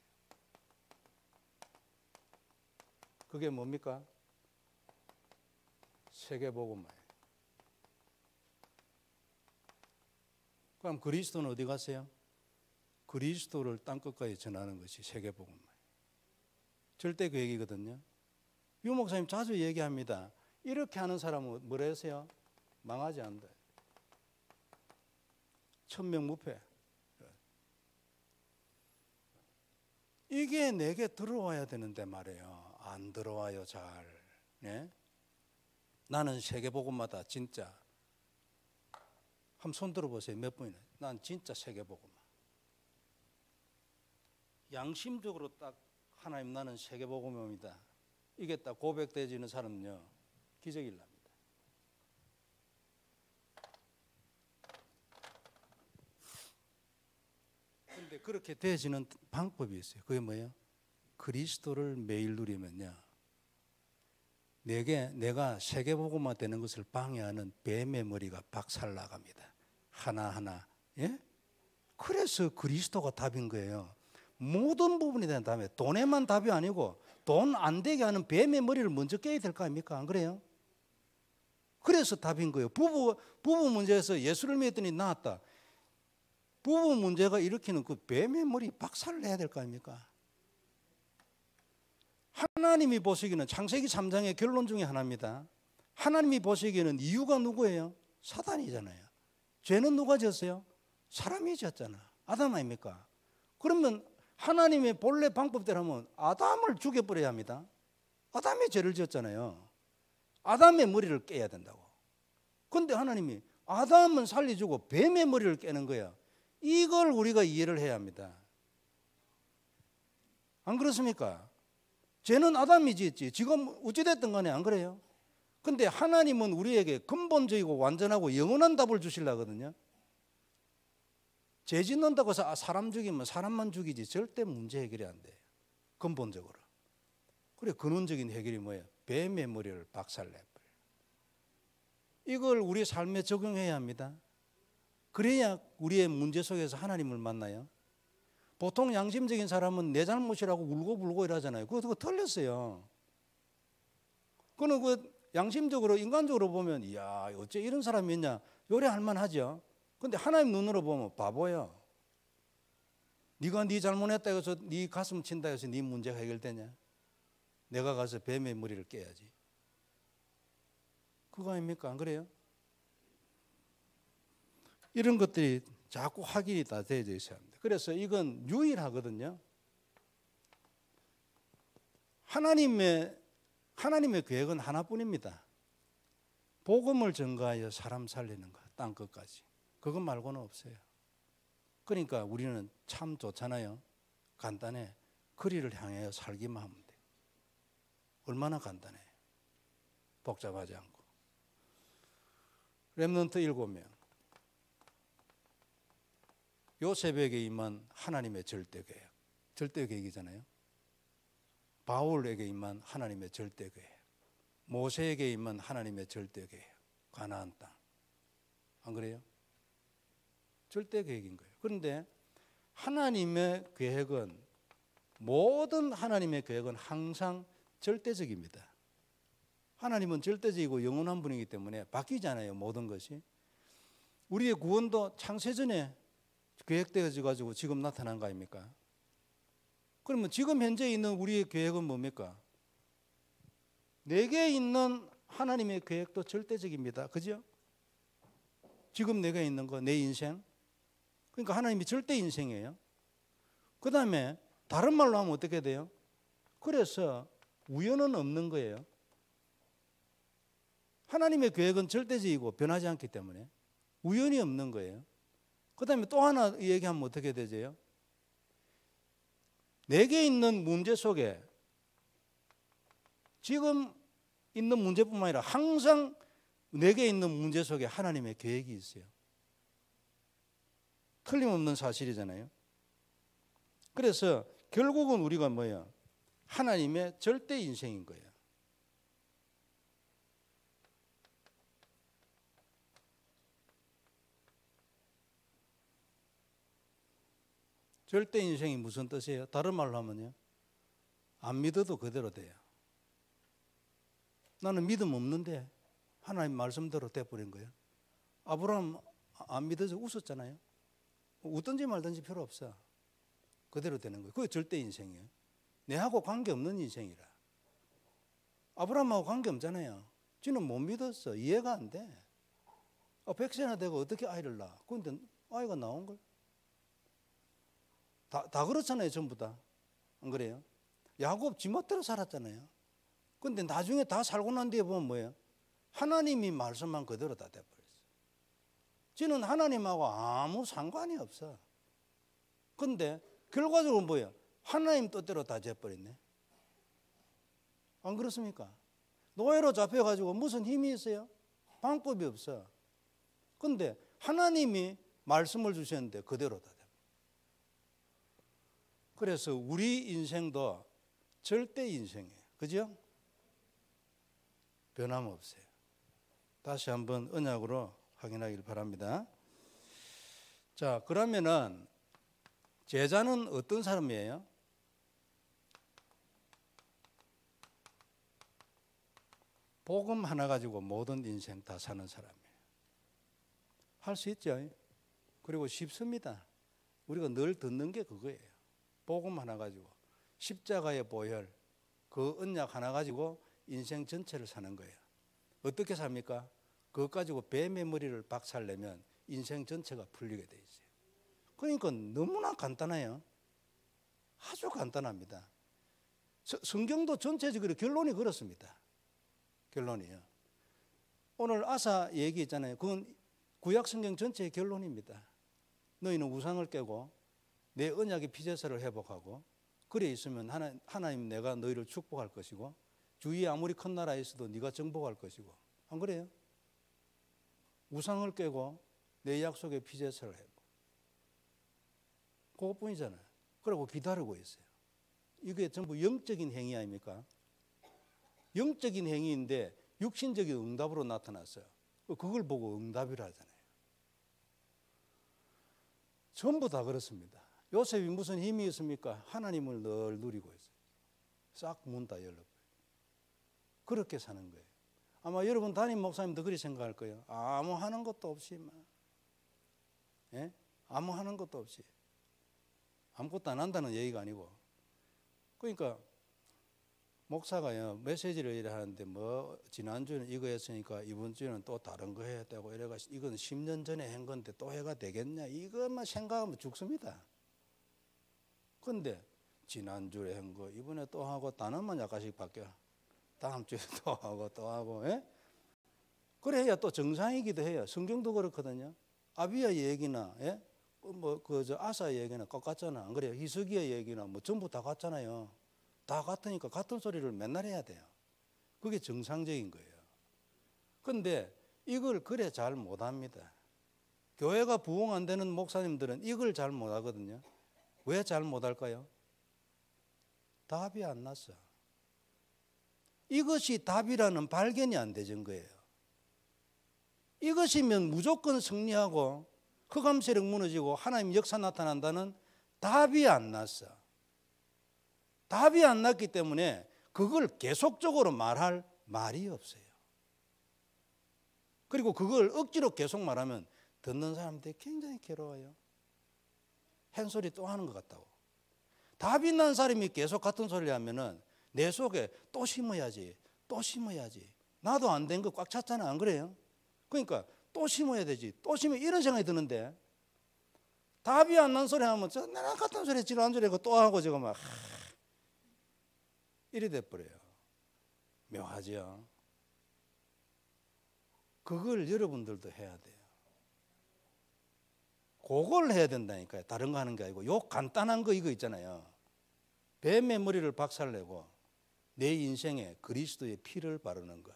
[SPEAKER 1] 그게 뭡니까? 세계복음화예요. 그럼 그리스도는 어디 갔어요? 그리스도를 땅끝까지 전하는 것이 세계복음화예요. 절대 계획이거든요. 유 목사님 자주 얘기합니다. 이렇게 하는 사람은 뭐라 했어요? 망하지 않는다. 천명무패. 이게 내게 들어와야 되는데 말이에요. 안 들어와요, 잘. 네? 나는 세계복음마다 진짜. 한번 손 들어보세요. 몇 분이나. 난 진짜 세계복음마. 양심적으로 딱 하나님 나는 세계복음입니다. 이게 딱 고백되어지는 사람은요, 기적이 납니다. 그런데 그렇게 되어지는 방법이 있어요. 그게 뭐예요? 그리스도를 매일 누리면요, 내가 세계복음화 되는 것을 방해하는 뱀의 머리가 박살 나갑니다. 하나하나. 예? 그래서 그리스도가 답인 거예요. 모든 부분에 대한 답이, 돈에만 답이 아니고 돈 안 되게 하는 뱀의 머리를 먼저 깨야 될 거 아닙니까? 안 그래요? 그래서 답인 거예요. 부부 문제에서 예수를 믿더니 나았다. 부부 문제가 일으키는 그 뱀의 머리 박살을 내야 될 거 아닙니까? 하나님이 보시기에는 창세기 3장의 결론 중에 하나입니다. 하나님이 보시기에는 이유가 누구예요? 사단이잖아요. 죄는 누가 지었어요? 사람이 지었잖아. 아담 아닙니까? 그러면 하나님의 본래 방법대로 하면 아담을 죽여버려야 합니다. 아담이 죄를 지었잖아요. 아담의 머리를 깨야 된다고. 그런데 하나님이 아담은 살려주고 뱀의 머리를 깨는 거야. 이걸 우리가 이해를 해야 합니다. 안 그렇습니까? 죄는 아담이 지었지. 지금 어찌됐든 간에 안 그래요? 근데 하나님은 우리에게 근본적이고 완전하고 영원한 답을 주시려거든요. 죄 짓는다고 해서 사람 죽이면 사람만 죽이지 절대 문제 해결이 안 돼요. 근본적으로. 그래 근원적인 해결이 뭐예요? 뱀의 머리를 박살내버려요. 이걸 우리 삶에 적용해야 합니다. 그래야 우리의 문제 속에서 하나님을 만나요. 보통 양심적인 사람은 내 잘못이라고 울고불고 이러잖아요. 그거 틀렸어요. 그거는 양심적으로 인간적으로 보면 이야 어째 이런 사람이 있냐 요래할 만하죠. 근데 하나님 눈으로 보면 바보야. 네가 네 잘못했다 해서 네 가슴 친다 해서 네 문제가 해결되냐. 내가 가서 뱀의 머리를 깨야지. 그거 아닙니까? 안 그래요? 이런 것들이 자꾸 확인이 다 되어져 있어야 합니다. 그래서 이건 유일하거든요. 하나님의 계획은 하나뿐입니다. 복음을 전가하여 사람 살리는 것, 땅 끝까지. 그것 말고는 없어요. 그러니까 우리는 참 좋잖아요. 간단해. 그리를 향하여 살기만 하면 돼요. 얼마나 간단해. 복잡하지 않고. 렘넌트 7명. 요셉에게 임한 하나님의 절대계획. 절대계획이잖아요. 바울에게 임한 하나님의 절대계획. 모세에게 임한 하나님의 절대계획. 가나안 땅. 안 그래요? 절대계획인 거예요. 그런데 하나님의 계획은 모든 하나님의 계획은 항상 절대적입니다. 하나님은 절대적이고 영원한 분이기 때문에 바뀌지 않아요. 모든 것이. 우리의 구원도 창세전에 계획되어져 가지고 지금 나타난 거 아닙니까? 그러면 지금 현재 있는 우리의 계획은 뭡니까? 내게 있는 하나님의 계획도 절대적입니다. 그죠? 지금 내게 있는 거, 내 인생. 그러니까 하나님이 절대 인생이에요. 그 다음에 다른 말로 하면 어떻게 돼요? 그래서 우연은 없는 거예요. 하나님의 계획은 절대적이고 변하지 않기 때문에 우연이 없는 거예요. 그 다음에 또 하나 얘기하면 어떻게 되죠? 내게 있는 문제 속에 지금 있는 문제뿐만 아니라 항상 내게 있는 문제 속에 하나님의 계획이 있어요. 틀림없는 사실이잖아요. 그래서 결국은 우리가 뭐야? 하나님의 절대 인생인 거예요. 절대 인생이 무슨 뜻이에요? 다른 말로 하면요. 안 믿어도 그대로 돼요. 나는 믿음 없는데 하나님 말씀대로 돼버린 거예요. 아브라함 안 믿어서 웃었잖아요. 웃든지 말든지 필요 없어. 그대로 되는 거예요. 그게 절대 인생이에요. 내하고 관계없는 인생이라. 아브라함하고 관계없잖아요. 지는 못 믿었어. 이해가 안 돼. 100세나 되고 어떻게 아이를 낳아. 그런데 아이가 나온 걸. 다 그렇잖아요. 전부 다. 안 그래요? 야곱 지멋대로 살았잖아요. 그런데 나중에 다 살고 난 뒤에 보면 뭐예요? 하나님이 말씀한 그대로 다 돼버렸어요. 지는 하나님하고 아무 상관이 없어. 그런데 결과적으로 뭐예요? 하나님 뜻대로 다 돼버렸네. 안 그렇습니까? 노예로 잡혀가지고 무슨 힘이 있어요? 방법이 없어. 그런데 하나님이 말씀을 주셨는데 그대로 다 돼버렸어요. 그래서 우리 인생도 절대 인생이에요. 그죠? 변함없어요. 다시 한번 언약으로 확인하길 바랍니다. 자, 그러면은 제자는 어떤 사람이에요? 복음 하나 가지고 모든 인생 다 사는 사람이에요. 할 수 있죠. 그리고 쉽습니다. 우리가 늘 듣는 게 그거예요. 복음 하나 가지고 십자가의 보혈 그 언약 하나 가지고 인생 전체를 사는 거예요. 어떻게 삽니까? 그것 가지고 뱀의 머리를 박살내면 인생 전체가 풀리게 돼 있어요. 그러니까 너무나 간단해요. 아주 간단합니다. 성경도 전체적으로 결론이 그렇습니다. 결론이요. 오늘 아사 얘기 있잖아요. 그건 구약 성경 전체의 결론입니다. 너희는 우상을 깨고 내 언약의 피제사를 회복하고 그래 있으면 하나님 내가 너희를 축복할 것이고 주위에 아무리 큰 나라에 있어도 네가 정복할 것이고. 안 그래요? 우상을 깨고 내 약속의 피제사를 회복. 그것뿐이잖아요. 그러고 기다리고 있어요. 이게 전부 영적인 행위 아닙니까? 영적인 행위인데 육신적인 응답으로 나타났어요. 그걸 보고 응답이라 하잖아요. 전부 다 그렇습니다. 요셉이 무슨 힘이 있습니까? 하나님을 늘 누리고 있어요. 싹 문 다 열어버려요. 그렇게 사는 거예요. 아마 여러분 담임 목사님도 그렇게 생각할 거예요. 아무 하는 것도 없이 예? 아무 하는 것도 없이 아무것도 안 한다는 얘기가 아니고, 그러니까 목사가요 메시지를 이래 하는데 뭐 지난주에는 이거 했으니까 이번 주에는 또 다른 거 해야 되고 이래가 이건 10년 전에 한 건데 또 해가 되겠냐 이것만 생각하면 죽습니다. 그런데 지난주에 한 거 이번에 또 하고 단어만 약간씩 바뀌어. 다음 주에 또 하고 또 하고. 예? 그래야 또 정상이기도 해요. 성경도 그렇거든요. 아비야 얘기나 예? 저 아사 얘기나 똑같잖아. 안 그래요? 히스기야 얘기나 뭐 전부 다 같잖아요. 다 같으니까 같은 소리를 맨날 해야 돼요. 그게 정상적인 거예요. 그런데 이걸 그래 잘 못합니다. 교회가 부흥 안 되는 목사님들은 이걸 잘 못하거든요. 왜 잘 못할까요? 답이 안 났어. 이것이 답이라는 발견이 안 되는 거예요. 이것이면 무조건 승리하고 흑암 세력 무너지고 하나님 역사 나타난다는 답이 안 났어. 답이 안 났기 때문에 그걸 계속적으로 말할 말이 없어요. 그리고 그걸 억지로 계속 말하면 듣는 사람들이 굉장히 괴로워요. 한 소리 또 하는 것 같다고. 답이 난 사람이 계속 같은 소리를 하면은 내 속에 또 심어야지, 또 심어야지. 나도 안 된 거 꽉 찼잖아, 안 그래요? 그러니까 또 심어야 되지, 또 심어 이런 생각이 드는데 답이 안 난 소리 하면 나랑 같은 소리 지난 소리 하고 또 하고 저거 막 이래 돼버려요. 묘하죠. 그걸 여러분들도 해야 돼요. 그걸 해야 된다니까요. 다른 거 하는 게 아니고 요 간단한 거 이거 있잖아요. 뱀의 머리를 박살내고 내 인생에 그리스도의 피를 바르는 것.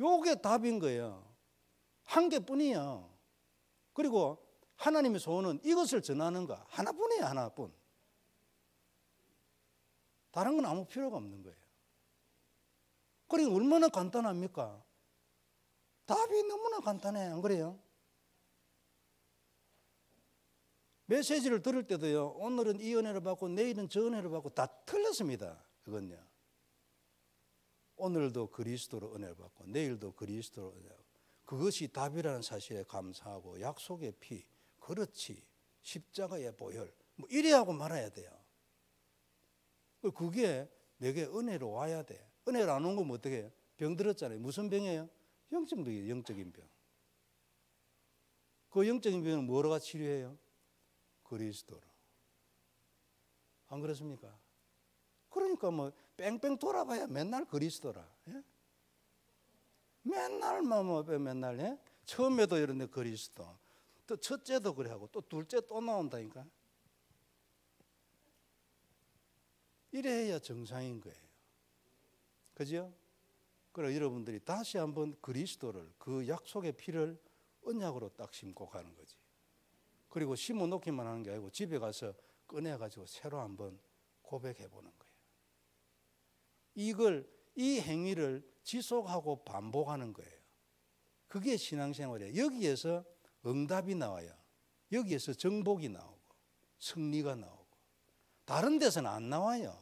[SPEAKER 1] 요게 답인 거예요. 한 개뿐이에요. 그리고 하나님의 소원은 이것을 전하는 거 하나뿐이에요. 하나뿐. 다른 건 아무 필요가 없는 거예요. 그러니까 얼마나 간단합니까? 답이 너무나 간단해. 안 그래요? 메시지를 들을 때도요. 오늘은 이 은혜를 받고 내일은 저 은혜를 받고 다 틀렸습니다. 그건요. 오늘도 그리스도로 은혜를 받고 내일도 그리스도로 은혜를 받고 그것이 답이라는 사실에 감사하고 약속의 피, 그렇지, 십자가의 보혈 뭐 이래 하고 말아야 돼요. 그게 내게 은혜로 와야 돼. 은혜로 안 온 거면 어떻게 해요? 병 들었잖아요. 무슨 병이에요? 영적인 병이에요. 영적인 병. 그 영적인 병은 뭐로가 치료해요? 그리스도로. 안 그렇습니까? 그러니까 뭐 뺑뺑 돌아봐야 맨날 그리스도라. 예? 맨날 맨날 예? 처음에도 이런데 그리스도. 또 첫째도 그래 하고 또 둘째 또 나온다니까. 이래 해야 정상인 거예요. 그죠? 그래 여러분들이 다시 한번 그리스도를 그 약속의 피를 언약으로 딱 심고 가는 거지. 그리고 심어 놓기만 하는 게 아니고 집에 가서 꺼내가지고 새로 한번 고백해 보는 거예요. 이 행위를 지속하고 반복하는 거예요. 그게 신앙생활이에요. 여기에서 응답이 나와요. 여기에서 정복이 나오고 승리가 나오고. 다른 데서는 안 나와요.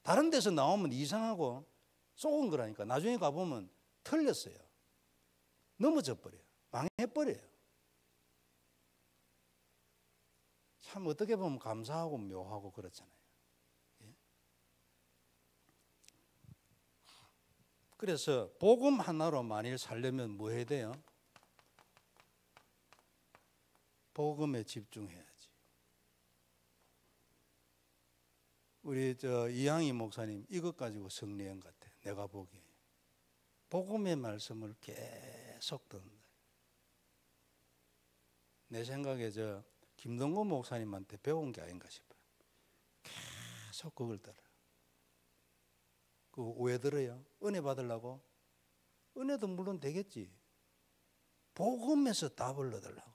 [SPEAKER 1] 다른 데서 나오면 이상하고 쏘은 거라니까. 나중에 가보면 틀렸어요. 넘어져 버려요. 망해버려요. 참 어떻게 보면 감사하고 묘하고 그렇잖아요. 예? 그래서 복음 하나로 만일 살려면 뭐 해야 돼요? 복음에 집중해야지. 우리 이항희 목사님 이것 가지고 승리한 것 같아. 내가 보기에 복음의 말씀을 계속 듣는다. 내 생각에 저 김동건 목사님한테 배운 게 아닌가 싶어요. 계속 그걸 들어요. 그 왜 들어요? 은혜 받으려고? 은혜도 물론 되겠지. 복음에서 답을 얻으려고.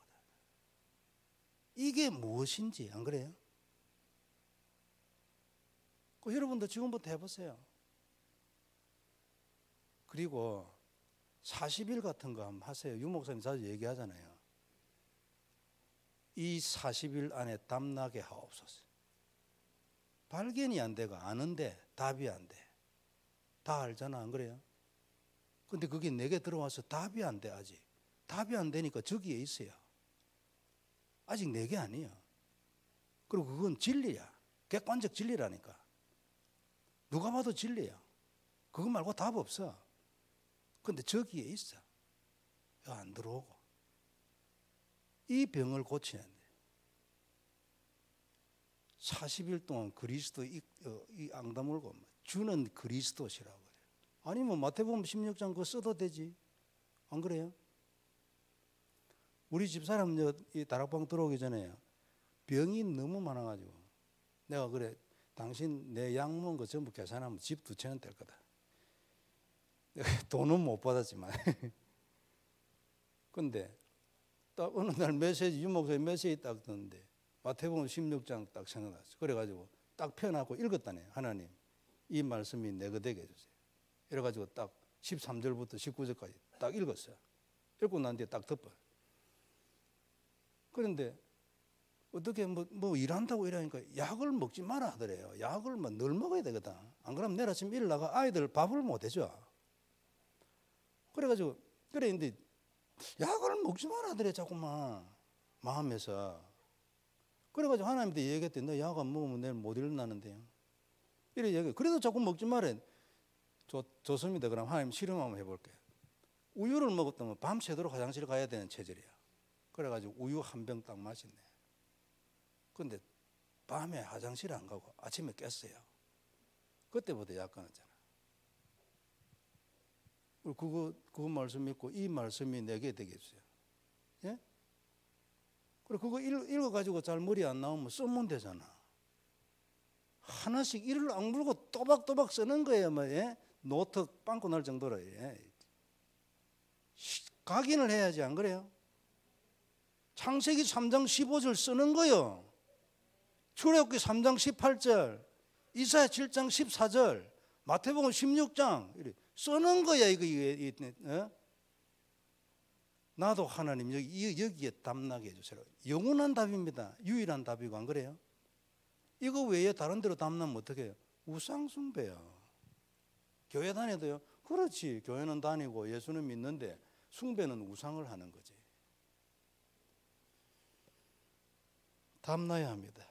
[SPEAKER 1] 이게 무엇인지 안 그래요? 그 여러분도 지금부터 해보세요. 그리고 40일 같은 거 한번 하세요. 유 목사님 자주 얘기하잖아요. 이 40일 안에 답나게 하옵소서. 발견이 안 되고 아는데 답이 안 돼. 다 알잖아, 안 그래요? 근데 그게 내게 들어와서 답이 안 돼, 아직. 답이 안 되니까 저기에 있어요. 아직 내게 아니에요. 그리고 그건 진리야. 객관적 진리라니까. 누가 봐도 진리야. 그거 말고 답 없어. 근데 저기에 있어. 안 들어오고. 이 병을 고쳐야 돼. 40일 동안 그리스도 이 앙다물고 주는 그리스도시라고 그래요. 아니면 마태복음 16장 그거 써도 되지. 안 그래요? 우리 집사람 이 다락방 들어오기 전에 병이 너무 많아가지고 내가 그래, 당신 내 약 먹은 거 전부 계산하면 집 2채는 될 거다. 돈은 못 받았지만. 근데 딱 어느 날 메시지, 유 목사님 메시지 딱 듣는데 마태복음 16장 딱 생각났어. 그래가지고 딱 펴놓고 읽었다네. 하나님, 이 말씀이 내가 되게 해주세요. 이래가지고 딱 13절부터 19절까지 딱 읽었어요. 읽고 난 뒤에 딱 덮어요. 그런데 어떻게 뭐 일한다고 이러니까 약을 먹지 마라 하더래요. 약을 늘 먹어야 되거든. 안 그러면 내일 아침 일어나가 아이들 밥을 못 해줘. 그래가지고 그래 근데 약을 먹지 마라 하더래 자꾸만 마음에서. 그래가지고 하나님한테 얘기했대. 너 약 안 먹으면 내일 못 일어나는데요. 이래 얘기. 그래도 자꾸 먹지 마라. 좋습니다. 그럼 하나님 실험 한번 해볼게요. 우유를 먹었다면 밤새도록 화장실 가야 되는 체질이야. 그래가지고 우유 한 병 딱 마셨네. 근데 밤에 화장실 안 가고 아침에 깼어요. 그때부터 약 끊었잖아. 그거 말씀 믿고 이 말씀이 내게 되겠어요. 예? 그리고 그거 읽어가지고 잘 머리 안 나오면 쓰면 되잖아. 하나씩 이를 악물고 또박또박 쓰는 거예요. 뭐, 예? 노트 빵꾸 날 정도로. 예. 각인을 해야지, 안 그래요? 창세기 3장 15절 쓰는 거요. 출애굽기 3장 18절, 이사야 7장 14절, 마태복음 16장 쓰는 거야. 이거. 어? 나도 하나님 여기에 답나게 해주세요. 영원한 답입니다. 유일한 답이고 안 그래요? 이거 외에 다른 데로 답나면 어떻게 해요? 우상숭배요. 교회 다녀도요. 그렇지. 교회는 다니고 예수는 믿는데 숭배는 우상을 하는 거지. 답나야 합니다.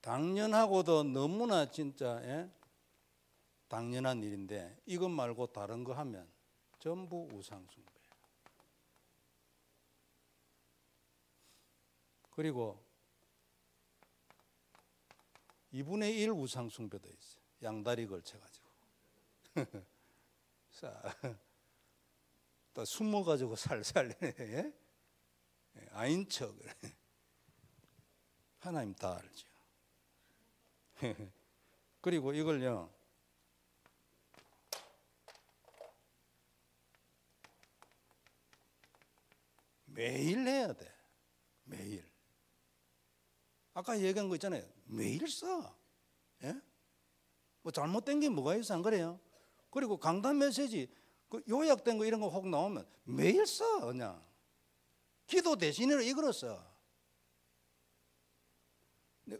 [SPEAKER 1] 당연하고도 너무나 진짜 당연한 일인데 이것 말고 다른 거 하면 전부 우상숭배. 그리고 2분의 1 우상숭배도 있어요. 양다리 걸쳐가지고. 또 숨어가지고 살살 아인 척. 하나님 다 알죠. 그리고 이걸요. 매일 해야 돼. 매일. 아까 얘기한 거 있잖아요. 매일 써. 예? 뭐 잘못된 게 뭐가 있어 안 그래요? 그리고 강단 메시지 그 요약된 거 이런 거 혹 나오면 매일 써 그냥. 기도 대신으로 이걸로 써.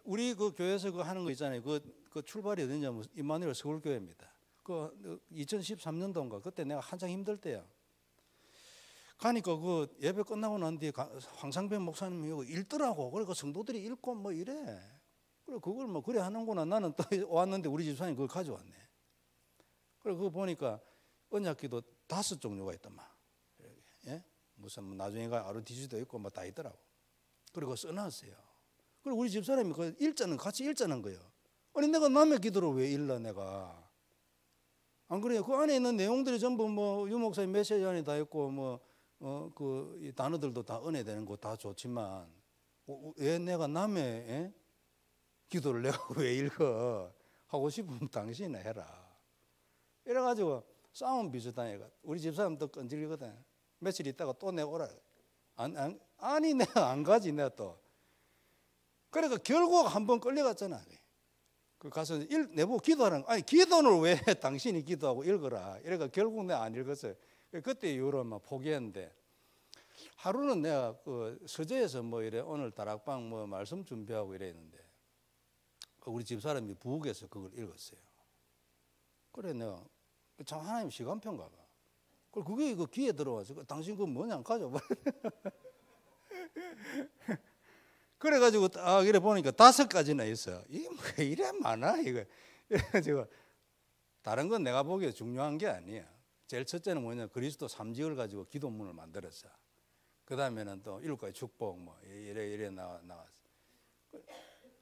[SPEAKER 1] 우리 그 교회에서 그 하는 거 있잖아요. 그 출발이 어디냐? 임마누엘 서울교회입니다. 그 2013년도인가 그때 내가 한창 힘들 때야. 가니까 그 예배 끝나고 난 뒤에 황상병 목사님이 이거 읽더라고. 그래 그 성도들이 읽고 뭐 이래. 그래 그걸 뭐 그래 하는구나. 나는 또 왔는데 우리 집사님 그걸 가져왔네. 그래 그거 보니까 언약기도 5종류가 있더만. 예? 무슨 나중에 아르티지도 있고 뭐 다 있더라고. 그리고 써놨어요. 그리고 우리 집사람이 그 읽자는 같이 읽자는 거예요. 아니 내가 남의 기도를 왜 읽나 내가. 안 그래요? 그 안에 있는 내용들이 전부 뭐 유 목사님 메시지 안에 다 있고 뭐 이 단어들도 다 은혜되는 거 다 좋지만 왜 내가 남의 기도를 내가 왜 읽어? 하고 싶으면 당신이 해라. 이래가지고 싸움 비슷하니까 우리 집사람도 끈질기거든. 며칠 있다가 또 내가 오라. 아니 내가 안 가지 내가 또. 그러니까 결국 한번 끌려갔잖아. 그 가서 내보고 기도하는 거. 아니 기도는 왜 당신이 기도하고 읽어라. 이래가 결국 내가 안 읽었어요. 그때 이후로 막 포기했는데 하루는 내가 그 서재에서 뭐 이래 오늘 다락방 뭐 말씀 준비하고 이랬는데 우리 집사람이 부엌에서 그걸 읽었어요. 그래 내가 참 하나님 시간표인가 봐. 그게 그 귀에 들어와서 당신 그거 뭐냐 가져봐. 그래가지고 딱 이래 보니까 5가지나 있어. 이게 왜 이래 많아 이거. 그래가지고 다른 건 내가 보기에 중요한 게 아니야. 제일 첫째는 뭐냐 그리스도 3직을 가지고 기도문을 만들었어. 그 다음에는 또 7가지 축복 뭐 이래 나왔어.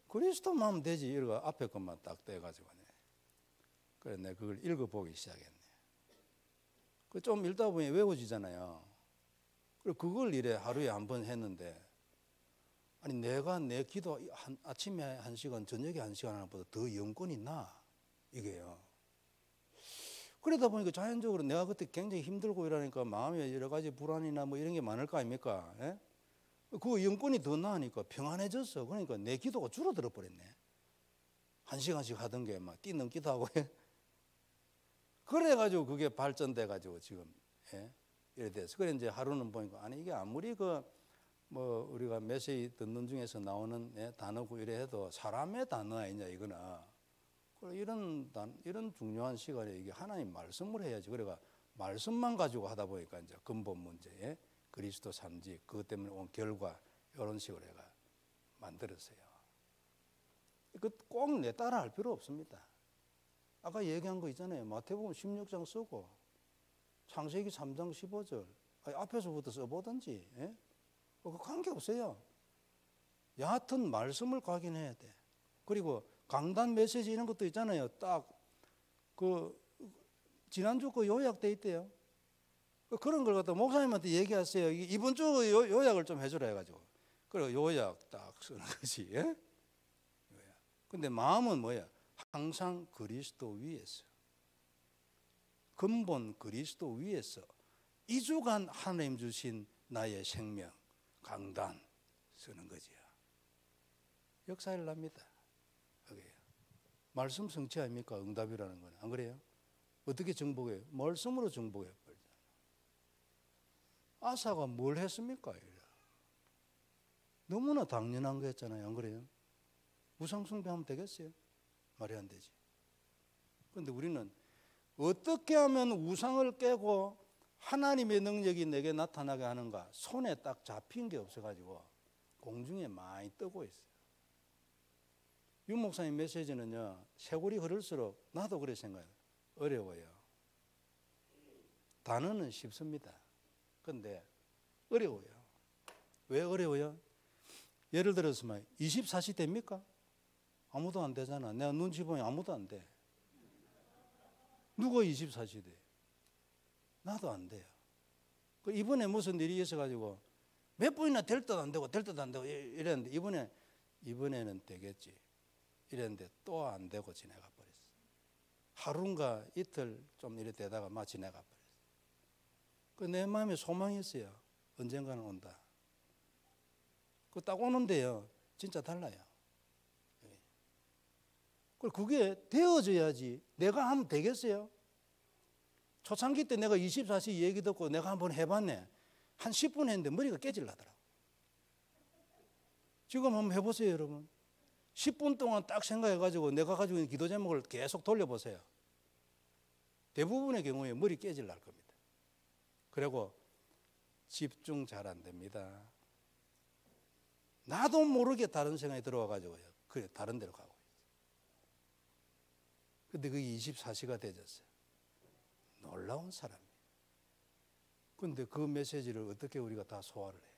[SPEAKER 1] 그리스도만 하면 되지. 이거 앞에 것만 딱 떼가지고 그래 내가 그걸 읽어보기 시작했네. 좀 읽다 보니 외워지잖아요. 그리고 그걸 이래 하루에 한 번 했는데 아니 내가 내 기도 아침에 1시간 저녁에 1시간 하나보다 더 영권이 나 이게요. 그러다 보니까 자연적으로 내가 그때 굉장히 힘들고 이러니까 마음에 여러 가지 불안이나 뭐 이런 게 많을 거 아닙니까? 예? 그 영권이 더 나으니까 평안해졌어. 그러니까 내 기도가 줄어들어 버렸네. 1시간씩 하던 게 막 뛰넘기도 하고 그래가지고 그게 발전돼가지고 지금 이래 돼서 그래 이제 하루는 보니까 아니 이게 아무리 뭐 우리가 메시지 듣는 중에서 나오는 단어고 이래 해도 사람의 단어 아니냐 이거나 이런 중요한 시간에 이게 하나님 말씀을 해야지. 그래가 말씀만 가지고 하다 보니까 이제 근본 문제 그리스도 3직 그것 때문에 온 결과 이런 식으로 해가 만들었어요. 그 꼭 내 따라 할 필요 없습니다. 아까 얘기한 거 있잖아요. 마태복음 16장 쓰고 창세기 3장 15절 앞에서부터 써보든지 그 관계없어요. 여하튼 말씀을 각인해야 돼. 그리고 강단 메시지 이런 것도 있잖아요. 딱 그 지난주 그 요약돼 있대요. 그런 걸 갖다 목사님한테 얘기하세요. 이번 주 요약을 좀 해주라 해가지고 그리고 요약 딱 쓰는 거지. 근데 마음은 뭐야? 항상 그리스도 위에서 근본 그리스도 위에서 2주간 하나님 주신 나의 생명 강단 쓰는 거지요. 역사를 납니다. 말씀 성취 아닙니까? 응답이라는 건. 안 그래요? 어떻게 정복해요? 말씀으로 정복해요. 아사가 뭘 했습니까? 너무나 당연한 거 했잖아요. 안 그래요? 우상 숭배하면 되겠어요? 말이 안 되지. 그런데 우리는 어떻게 하면 우상을 깨고 하나님의 능력이 내게 나타나게 하는가? 손에 딱 잡힌 게 없어가지고 공중에 많이 뜨고 있어요. 윤 목사님 메시지는요, 세월이 흐를수록 나도 그래 생각해요. 어려워요. 단어는 쉽습니다. 그런데 어려워요. 왜 어려워요? 예를 들어서 24시 됩니까? 아무도 안 되잖아. 내가 눈치 보면 아무도 안 돼. 누가 24시 돼? 나도 안 돼요. 이번에 무슨 일이 있어가지고 몇 번이나 될 듯 안 되고 될 듯 안 되고 이랬는데 이번에는 되겠지. 이랬는데 또 안 되고 지나가 버렸어. 하루인가 이틀 좀 이래 되다가 막 지나가 버렸어. 내 마음에 소망이 있어요. 언젠가는 온다. 딱 오는데요. 진짜 달라요. 그게 되어져야지. 내가 하면 되겠어요? 초창기 때 내가 24시 얘기 듣고 내가 한번 해봤네. 한 10분 했는데 머리가 깨질라더라고. 지금 한번 해보세요, 여러분. 10분 동안 딱 생각해가지고 내가 가지고 있는 기도 제목을 계속 돌려보세요. 대부분의 경우에 머리 깨질날 겁니다. 그리고 집중 잘 안 됩니다. 나도 모르게 다른 생각이 들어와가지고요. 그래, 다른 데로 가고 있어요. 근데 그게 24시가 되졌어요. 놀라운 사람이에요. 근데 그 메시지를 어떻게 우리가 다 소화를 해요?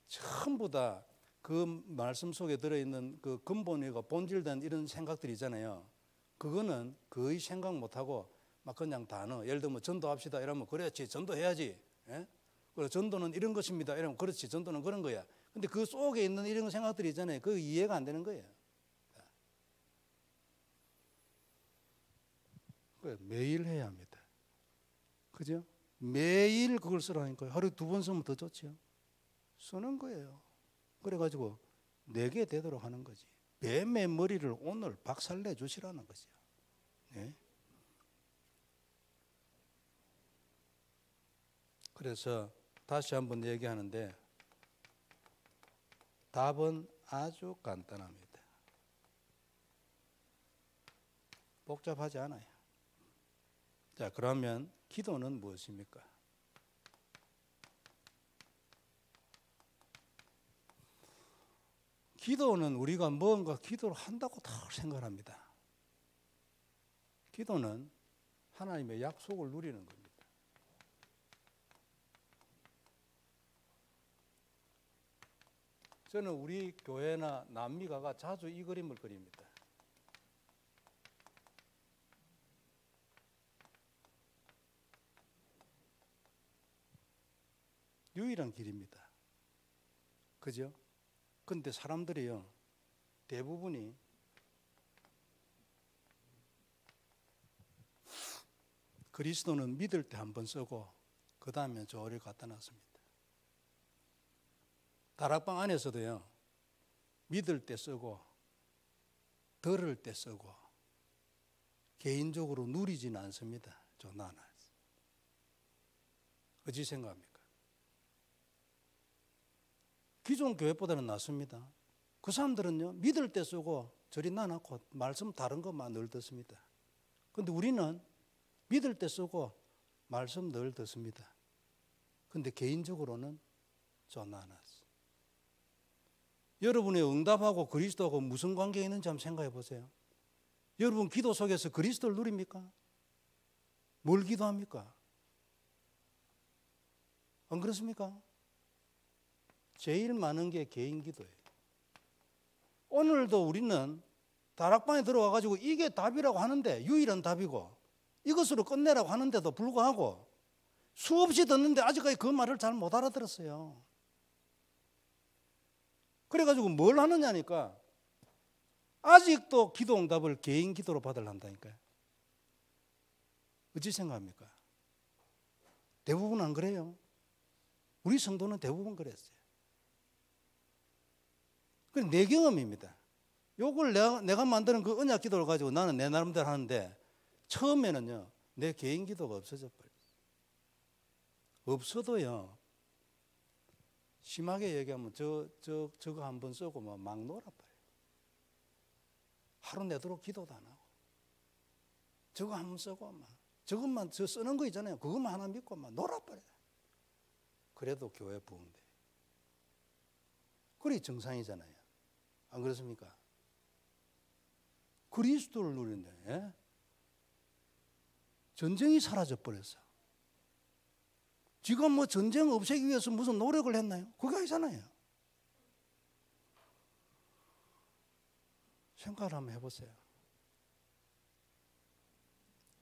[SPEAKER 1] 전부 다 그 말씀 속에 들어있는 그 근본이고 본질된 이런 생각들이 있잖아요. 그거는 거의 생각 못하고 막 그냥 단어, 예를 들면 전도합시다 이러면 그렇지 전도해야지 예? 그래서 전도는 이런 것입니다. 이러면 그렇지, 전도는 그런 거야. 근데 그 속에 있는 이런 생각들이 있잖아요. 그거 이해가 안 되는 거예요. 매일 해야 합니다. 그죠? 매일 그걸 쓰라니까요. 하루에 2번 쓰면 더 좋지요. 쓰는 거예요. 그래가지고 내게 되도록 하는 거지. 뱀의 머리를 오늘 박살내 주시라는 거죠. 네? 그래서 다시 한번 얘기하는데 답은 아주 간단합니다. 복잡하지 않아요. 자, 그러면 기도는 무엇입니까? 기도는 우리가 뭔가 기도를 한다고 다 생각합니다. 기도는 하나님의 약속을 누리는 겁니다. 저는 우리 교회나 남미가가 자주 이 그림을 그립니다. 유일한 길입니다. 그죠? 근데 사람들이요, 대부분이 그리스도는 믿을 때 한 번 쓰고 그 다음에 저를 갖다 놨습니다. 다락방 안에서도요, 믿을 때 쓰고 들을 때 쓰고 개인적으로 누리지는 않습니다. 저는 안 해요. 어찌 생각합니까? 기존 교회보다는 낫습니다. 그 사람들은요, 믿을 때 쓰고 저리 놔놓고 말씀 다른 것만 늘 듣습니다. 그런데 우리는 믿을 때 쓰고 말씀 늘 듣습니다. 그런데 개인적으로는 전 안 하죠. 여러분의 응답하고 그리스도하고 무슨 관계가 있는지 한번 생각해 보세요. 여러분 기도 속에서 그리스도를 누립니까? 뭘 기도합니까? 안 그렇습니까? 제일 많은 게 개인 기도예요. 오늘도 우리는 다락방에 들어와 가지고 이게 답이라고 하는데, 유일한 답이고 이것으로 끝내라고 하는데도 불구하고 수없이 듣는데 아직까지 그 말을 잘 못 알아들었어요. 그래가지고 뭘 하느냐니까 아직도 기도 응답을 개인 기도로 받으려한다니까요. 어찌 생각합니까? 대부분 안 그래요. 우리 성도는 대부분 그랬어요. 그게 내 경험입니다. 요걸 내가 만드는 그 언약 기도를 가지고 나는 내 나름대로 하는데 처음에는요, 내 개인 기도가 없어져 버렸어요. 없어도요, 심하게 얘기하면 저거 한번 쓰고 막 놀아버려요. 하루 내도록 기도도 안 하고 저거 한번 쓰고 막 저것만 저 쓰는 거 있잖아요. 그것만 하나 믿고 막 놀아버려요. 그래도 교회 부흥돼. 그게 정상이잖아요. 안 그렇습니까? 그리스도를 누리는데, 예? 전쟁이 사라져 버렸어. 지금 뭐 전쟁 없애기 위해서 무슨 노력을 했나요? 그게 아니잖아요. 생각을 한번 해보세요.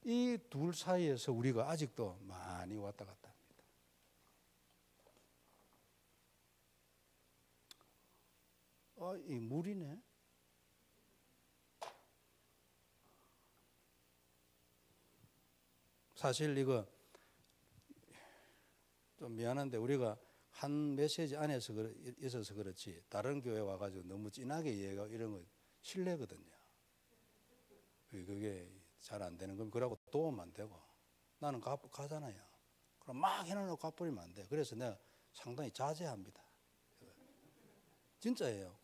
[SPEAKER 1] 이 둘 사이에서 우리가 아직도 많이 왔다 갔다 합니다. 이 물이네. 사실 이거 좀 미안한데 우리가 한 메시지 안에서 있어서 그렇지 다른 교회 와가지고 너무 진하게 이해가 이런 거 실례거든요. 그게 잘 안 되는 건 그러고 도움 안 되고 나는 가잖아요. 그럼 막 해놓고 갚버리면 안 돼. 그래서 내가 상당히 자제합니다. 진짜예요.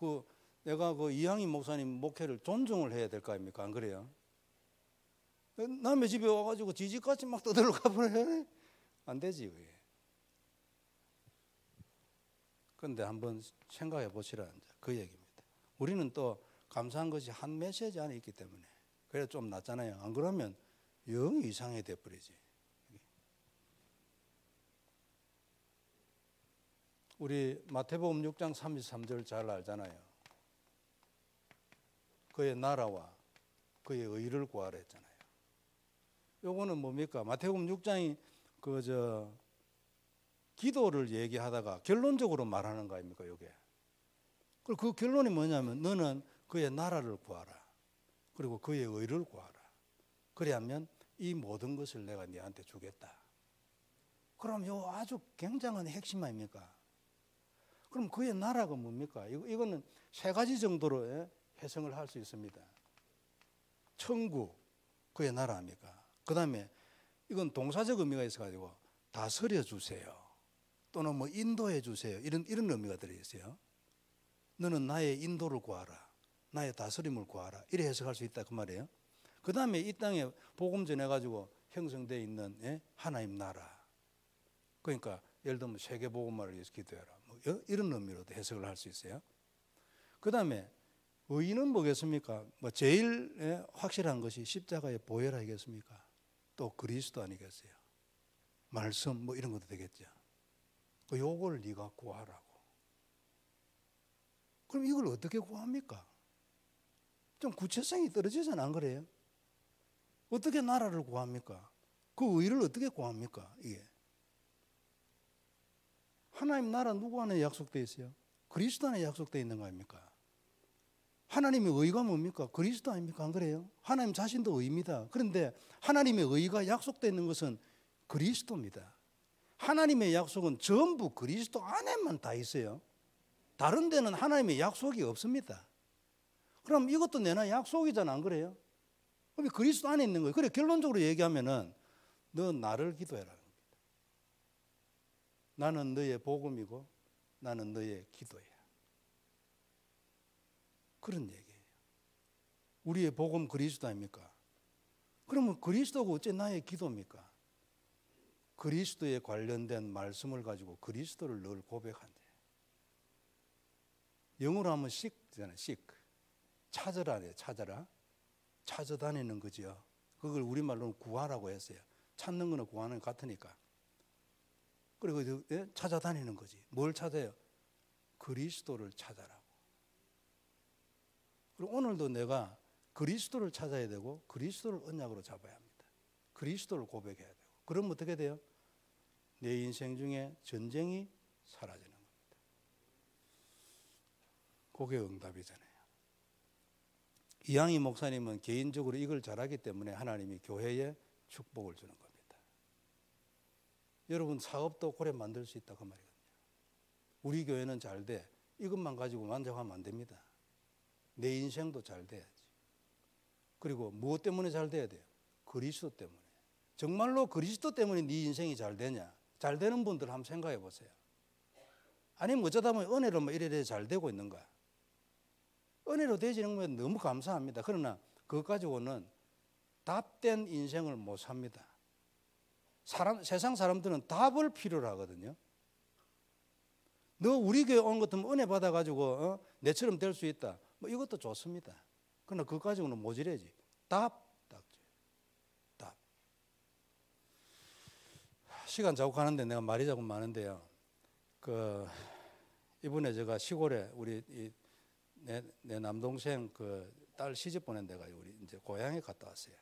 [SPEAKER 1] 내가 이항희 목사님 목회를 존중을 해야 될 거 아닙니까? 안 그래요? 남의 집에 와가지고 지지같이 막 떠들어 가버려. 안 되지 그게. 그런데 한번 생각해 보시라는 그 얘기입니다. 우리는 또 감사한 것이 한 메시지 안에 있기 때문에 그래 좀 낫잖아요. 안 그러면 영 이상해 돼버리지. 우리 마태복음 6장 33절 잘 알잖아요. 그의 나라와 그의 의를 구하라 했잖아요. 요거는 뭡니까? 마태복음 6장이 기도를 얘기하다가 결론적으로 말하는 거 아닙니까, 이게? 그리고 그 결론이 뭐냐면 너는 그의 나라를 구하라. 그리고 그의 의를 구하라. 그래야면 이 모든 것을 내가 네한테 주겠다. 그럼 요 아주 굉장한 핵심 아닙니까? 그럼 그의 나라가 뭡니까? 이거는 세 가지 정도로 해석을 할 수 있습니다. 천국, 그의 나라 아닙니까? 그 다음에 이건 동사적 의미가 있어가지고 다스려 주세요. 또는 뭐 인도해 주세요. 이런 의미가 들어있어요. 너는 나의 인도를 구하라. 나의 다스림을 구하라. 이래 해석할 수 있다 그 말이에요. 그 다음에 이 땅에 복음 전해가지고 형성되어 있는 하나님 나라. 그러니까 예를 들면 세계 복음화를 위해서 기도해라. 뭐 이런 의미로도 해석을 할 수 있어요. 그 다음에 의의는 뭐겠습니까? 뭐 제일 확실한 것이 십자가의 보혈 아니겠습니까? 또 그리스도 아니겠어요? 말씀 뭐 이런 것도 되겠죠. 요걸 네가 구하라고. 그럼 이걸 어떻게 구합니까? 좀 구체성이 떨어지잖아, 안 그래요? 어떻게 나라를 구합니까? 그 의를 어떻게 구합니까? 이게 하나님 나라 누구 안에 약속되어 있어요? 그리스도 안에 약속되어 있는 거 아닙니까? 하나님의 의가 뭡니까? 그리스도 아닙니까? 안 그래요? 하나님 자신도 의입니다. 그런데 하나님의 의가 약속되어 있는 것은 그리스도입니다. 하나님의 약속은 전부 그리스도 안에만 다 있어요. 다른 데는 하나님의 약속이 없습니다. 그럼 이것도 내나 약속이잖아, 안 그래요? 그럼 그리스도 안에 있는 거예요. 그래 결론적으로 얘기하면은 너 나를 기도해라. 나는 너의 복음이고 나는 너의 기도야. 그런 얘기예요. 우리의 복음 그리스도 아닙니까? 그러면 그리스도가 어째 나의 기도입니까? 그리스도에 관련된 말씀을 가지고 그리스도를 늘 고백한대. 영어로 하면 seek잖아요. seek. 찾으라래요. 찾아라. 찾아다니는 거죠. 그걸 우리말로는 구하라고 했어요. 찾는 거는 구하는 거 같으니까. 그리고 찾아다니는 거지. 뭘 찾아요? 그리스도를 찾아라고. 그리고 오늘도 내가 그리스도를 찾아야 되고 그리스도를 언약으로 잡아야 합니다. 그리스도를 고백해야 되고. 그러면 어떻게 돼요? 내 인생 중에 전쟁이 사라지는 겁니다. 그게 응답이잖아요. 이양희 목사님은 개인적으로 이걸 잘하기 때문에 하나님이 교회에 축복을 주는 겁니다. 여러분 사업도 고래 만들 수 있다 그 말이거든요. 우리 교회는 잘 돼. 이것만 가지고 만족하면 안 됩니다. 내 인생도 잘 돼야지. 그리고 무엇 때문에 잘 돼야 돼요? 그리스도 때문에. 정말로 그리스도 때문에 네 인생이 잘 되냐? 잘 되는 분들 한번 생각해 보세요. 아니면 어쩌다 보면 은혜로 뭐 이래 잘 되고 있는 거야. 은혜로 되지는 건 너무 감사합니다. 그러나 그것 가지고는 답된 인생을 못 삽니다. 세상 사람들은 답을 필요로 하거든요. 너 우리 교회 온 것 같으면 은혜 받아가지고 내처럼 될 수 있다. 뭐 이것도 좋습니다. 그러나 그것 가지고는 모질해지. 답. 시간 자꾸 가는데 내가 말이 자꾸 많은데요. 이번에 제가 시골에 우리 내 남동생 딸 시집 보낸 데가 우리 이제 고향에 갔다 왔어요.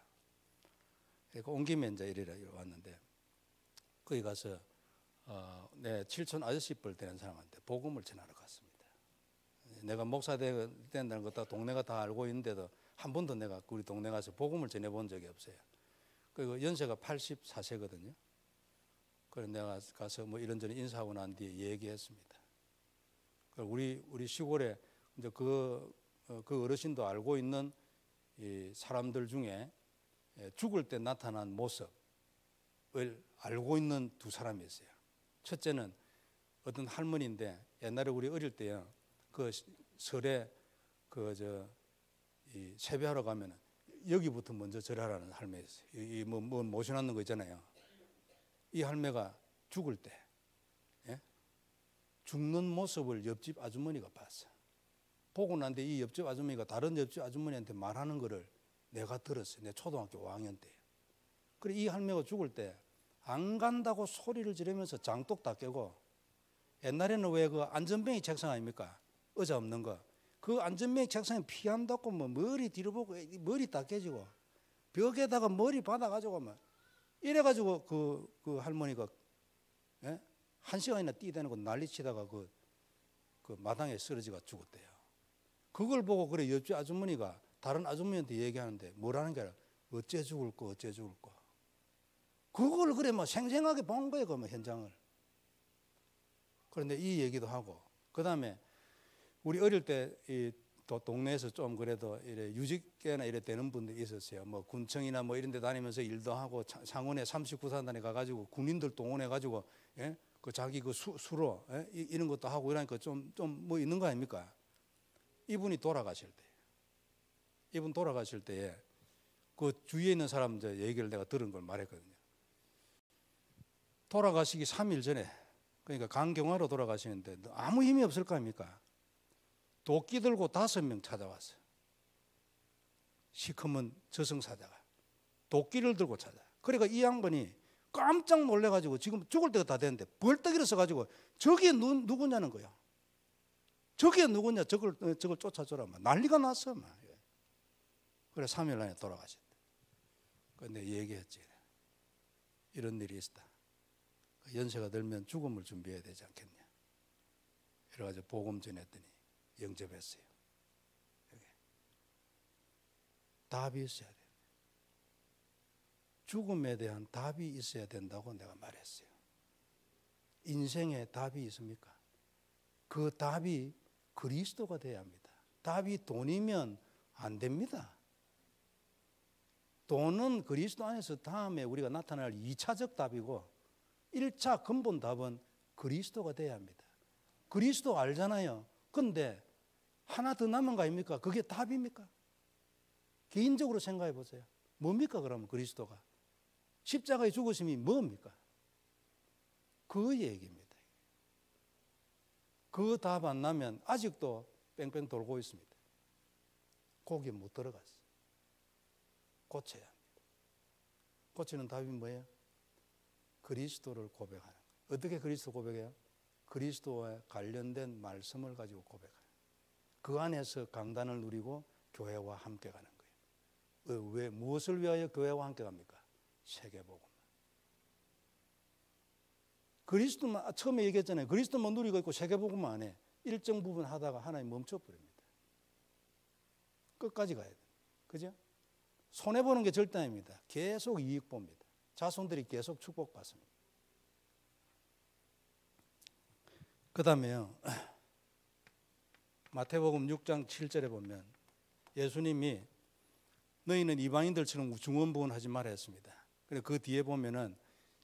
[SPEAKER 1] 그러니까 온 김에 이제 이리라 왔는데 거기 가서 내 칠촌 아저씨 뻘 되는 사람한테 복음을 전하러 갔습니다. 내가 목사 된다는 거 다 동네가 다 알고 있는데도 한 번도 내가 우리 동네 가서 복음을 전해본 적이 없어요. 그리고 연세가 84세거든요. 그래서 내가 가서 뭐 이런저런 인사하고 난 뒤에 얘기했습니다. 우리 시골에 이제 그 어르신도 알고 있는 이 사람들 중에 죽을 때 나타난 모습을 알고 있는 두 사람이 있어요. 첫째는 어떤 할머니인데 옛날에 우리 어릴 때요 그 설에 이 세배하러 가면은 여기부터 먼저 절하라는 할매 있어요. 이 뭐 모셔놨는 거 있잖아요. 이 할매가 죽을 때 죽는 모습을 옆집 아주머니가 봤어. 보고 난 뒤에 이 옆집 아주머니가 다른 옆집 아주머니한테 말하는 거를 내가 들었어요. 내 초등학교 5학년 때예요. 그래 이 할매가 죽을 때 안 간다고 소리를 지르면서 장독 다 깨고 옛날에는 왜 그 안전뱅이 책상 아닙니까? 의자 없는 거. 그 안전뱅이 책상에 피 안 닿고 뭐 머리 뒤로 보고 머리 다 깨지고 벽에다가 머리 받아가지고 막 이래가지고 그 할머니가 1시간이나 뛰대는 난리치다가 그 마당에 쓰러지가 죽었대요. 그걸 보고 그래 옆집 아주머니가 다른 아주머니한테 얘기하는데 뭐라는 게 아니라 어째 죽을 거 어째 죽을 거. 그걸 그래 뭐 생생하게 본 거예요. 그 뭐 현장을. 그런데 이 얘기도 하고 그다음에 우리 어릴 때 이 동네에서 좀 그래도 이래 유직계나 이래 되는 분들이 있었어요. 뭐 군청이나 뭐 이런 데 다니면서 일도 하고 상원에 39사단에 가가지고 군인들 동원해가지고 예? 그 자기 그 수로 예? 이런 것도 하고 이러니까 좀 뭐 있는 거 아닙니까? 이분이 돌아가실 때, 이분 돌아가실 때에 그 주위에 있는 사람들 얘기를 내가 들은 걸 말했거든요. 돌아가시기 3일 전에 그러니까 간경화로 돌아가시는데 아무 힘이 없을 거 아닙니까? 도끼 들고 5명 찾아왔어요. 시커먼 저승사자가 도끼를 들고 찾아. 그러니까 이 양반이 깜짝 놀래가지고 지금 죽을 때가 다 됐는데 벌떡 일어서가지고 저게 누구냐는 거야. 저게 누구냐 저걸 쫓아줘라 막 난리가 났어 막. 그래 3일 안에 돌아가셨대. 근데 얘기했지. 이런 일이 있다. 연세가 들면 죽음을 준비해야 되지 않겠냐. 이래가지고 복음 전했더니 영접했어요. 여기. 답이 있어야 돼. 죽음에 대한 답이 있어야 된다고 내가 말했어요. 인생에 답이 있습니까? 그 답이 그리스도가 돼야 합니다. 답이 돈이면 안 됩니다. 돈은 그리스도 안에서 다음에 우리가 나타날 2차적 답이고 1차 근본 답은 그리스도가 돼야 합니다. 그리스도 알잖아요. 그런데 하나 더 남은 거 아닙니까? 그게 답입니까? 개인적으로 생각해 보세요. 뭡니까 그러면 그리스도가? 십자가의 죽으심이 뭡니까? 그 얘기입니다. 그 답 안 나면 아직도 뺑뺑 돌고 있습니다. 거기에 못 들어갔어요. 고쳐야 합니다. 고치는 답이 뭐예요? 그리스도를 고백하는 거예요. 어떻게 그리스도 고백해요? 그리스도와 관련된 말씀을 가지고 고백하는 거예요. 그 안에서 강단을 누리고 교회와 함께 가는 거예요. 왜 무엇을 위하여 교회와 함께 갑니까? 세계복음. 그리스도만 처음에 얘기했잖아요. 그리스도만 누리고 있고 세계복음만 안 해. 일정 부분 하다가 하나님 멈춰버립니다. 끝까지 가야 돼요. 그죠? 손해보는 게 절대 아닙니다. 계속 이익 봅니다. 자손들이 계속 축복받습니다. 그 다음에요. 마태복음 6장 7절에 보면 예수님이 너희는 이방인들처럼 중언부언하지 말아 했습니다. 그래서 그 뒤에 보면은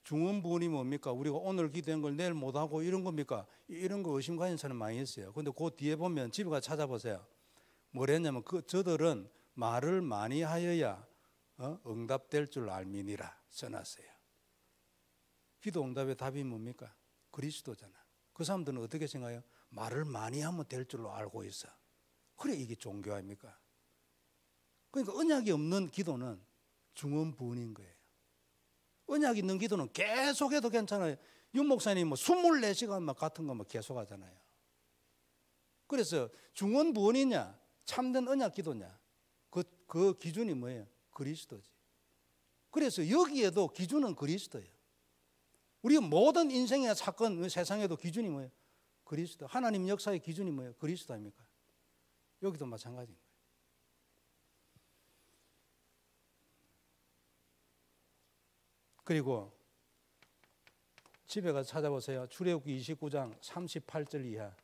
[SPEAKER 1] 중언부언이 뭡니까? 우리가 오늘 기도한 걸 내일 못하고 이런 겁니까? 이런 거 의심가는 사람 많이 있어요. 그런데 그 뒤에 보면 집에 가서 찾아보세요. 뭐랬냐면 저들은 말을 많이 하여야 응답될 줄 알미니라 써놨어요. 기도 응답의 답이 뭡니까? 그리스도잖아. 그 사람들은 어떻게 생각해요? 말을 많이 하면 될 줄로 알고 있어. 그래 이게 종교 아닙니까? 그러니까 언약이 없는 기도는 중언부언인 거예요. 언약이 있는 기도는 계속해도 괜찮아요. 윤 목사님 뭐 24시간 막 같은 거 막 계속 하잖아요. 그래서 중언부언이냐 참된 언약 기도냐 그 기준이 뭐예요? 그리스도지. 그래서 여기에도 기준은 그리스도예요. 우리 모든 인생의 사건 세상에도 기준이 뭐예요? 그리스도. 하나님 역사의 기준이 뭐예요? 그리스도 아닙니까? 여기도 마찬가지인 거예요. 그리고 집에 가서 찾아보세요. 출애굽기 29장 38절 이하.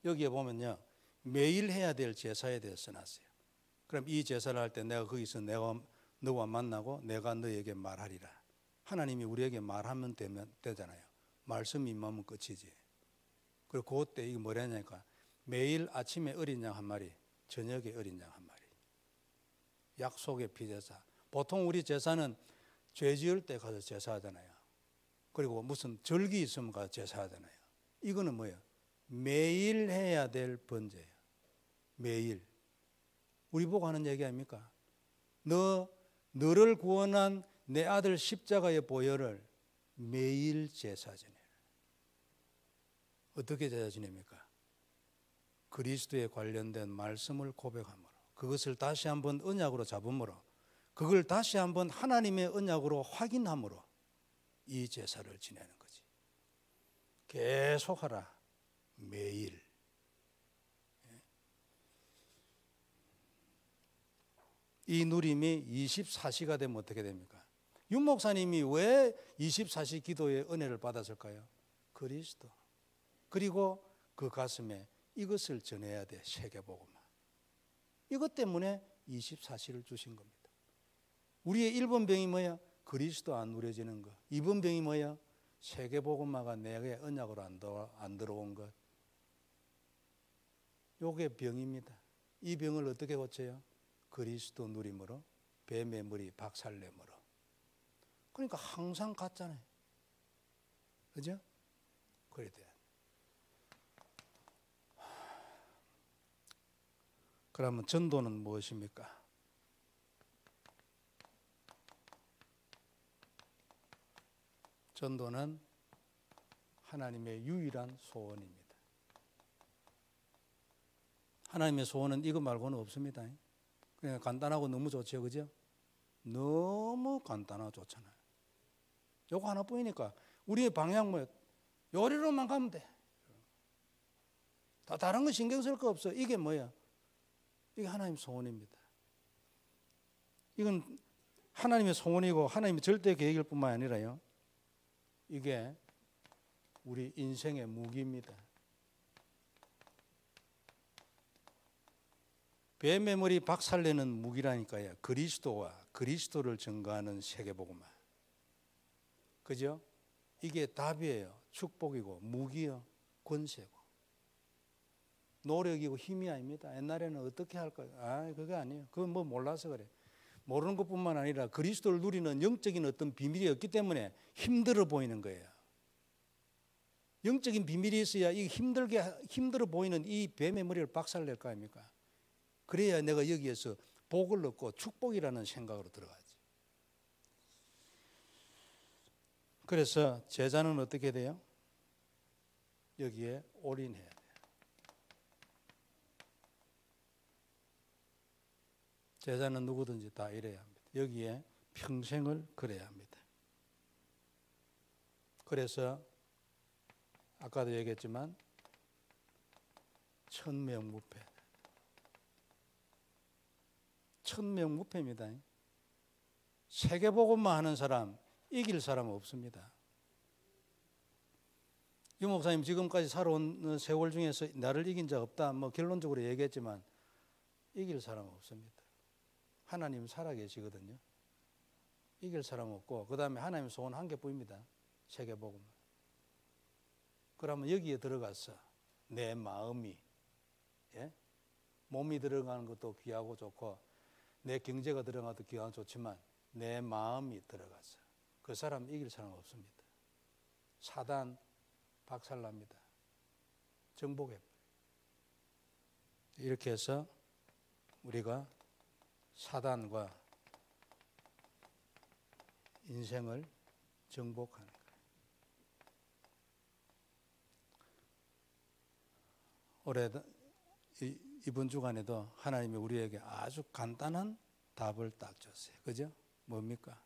[SPEAKER 1] 여기에 보면요. 매일 해야 될 제사에 대해서 써놨어요. 그럼 이 제사를 할 때 내가 거기서 너와 만나고 내가 너에게 말하리라. 하나님이 우리에게 말하면 되잖아요. 말씀이 임하면 끝이지. 그리고 그때 이게 뭐라냐니까 매일 아침에 어린 양 한 마리, 저녁에 어린 양 한 마리. 약속의 피제사. 보통 우리 제사는 죄 지을 때 가서 제사하잖아요. 그리고 무슨 절기 있으면 가서 제사하잖아요. 이거는 뭐예요? 매일 해야 될 번제예요. 매일. 우리 보고 하는 얘기 아닙니까? 너를 구원한 내 아들 십자가의 보혈을 매일 제사 지내라. 어떻게 제사 지냅니까? 그리스도에 관련된 말씀을 고백함으로 그것을 다시 한번 언약으로 잡음으로 그걸 다시 한번 하나님의 언약으로 확인함으로 이 제사를 지내는 거지. 계속하라. 매일. 이 누림이 24시가 되면 어떻게 됩니까? 윤 목사님이 왜 24시 기도의 은혜를 받았을까요? 그리스도. 그리고 그 가슴에 이것을 전해야 돼. 세계복음화. 이것 때문에 24시를 주신 겁니다. 우리의 1번 병이 뭐야? 그리스도 안 누려지는 것. 2번 병이 뭐야? 세계복음화가 내게 언약으로 안 들어온 것. 요게 병입니다. 이 병을 어떻게 고쳐요? 그리스도 누림으로, 뱀의 머리 박살냄으로. 그러니까 항상 같잖아요. 그죠? 그래야 돼. 그러면 전도는 무엇입니까? 전도는 하나님의 유일한 소원입니다. 하나님의 소원은 이거 말고는 없습니다. 그냥 간단하고 너무 좋죠, 그죠? 너무 간단하고 좋잖아요. 요거 하나뿐이니까 우리의 방향 뭐 요리로만 가면 돼. 다 다른 거 신경 쓸 거 없어. 이게 뭐야? 이게 하나님의 소원입니다. 이건 하나님의 소원이고 하나님의 절대 계획일 뿐만 아니라요. 이게 우리 인생의 무기입니다. 뱀의 머리 박살내는 무기라니까요. 그리스도와 그리스도를 증거하는 세계복음화. 그죠? 이게 답이에요. 축복이고 무기요. 권세고. 노력이고 힘이 아닙니다. 옛날에는 어떻게 할까요? 그게 아니에요. 그건 뭐 몰라서 그래. 모르는 것뿐만 아니라 그리스도를 누리는 영적인 어떤 비밀이 없기 때문에 힘들어 보이는 거예요. 영적인 비밀이 있어야 이 힘들어 보이는 이 뱀의 머리를 박살낼 거 아닙니까? 그래야 내가 여기에서 복을 얻고 축복이라는 생각으로 들어가지. 그래서 제자는 어떻게 돼요? 여기에 올인해야 돼요. 제자는 누구든지 다 이래야 합니다. 여기에 평생을 그래야 합니다. 그래서 아까도 얘기했지만 천명무패. 천명무패입니다. 세계복음만 하는 사람 이길 사람은 없습니다. 유 목사님 지금까지 살아온 세월 중에서 나를 이긴 자 없다. 뭐 결론적으로 얘기했지만 이길 사람은 없습니다. 하나님 살아계시거든요. 이길 사람 없고 그 다음에 하나님 소원 한 개뿐입니다. 세계복음. 그러면 여기에 들어가서 내 마음이 몸이 들어가는 것도 귀하고 좋고 내 경제가 들어가도 귀하고 좋지만 내 마음이 들어가서 그 사람 이길 사람 없습니다. 사단 박살납니다. 정복해. 이렇게 해서 우리가 사단과 인생을 정복하는 거예요. 올해 이번 주간에도 하나님이 우리에게 아주 간단한 답을 딱 줬어요. 그죠? 뭡니까?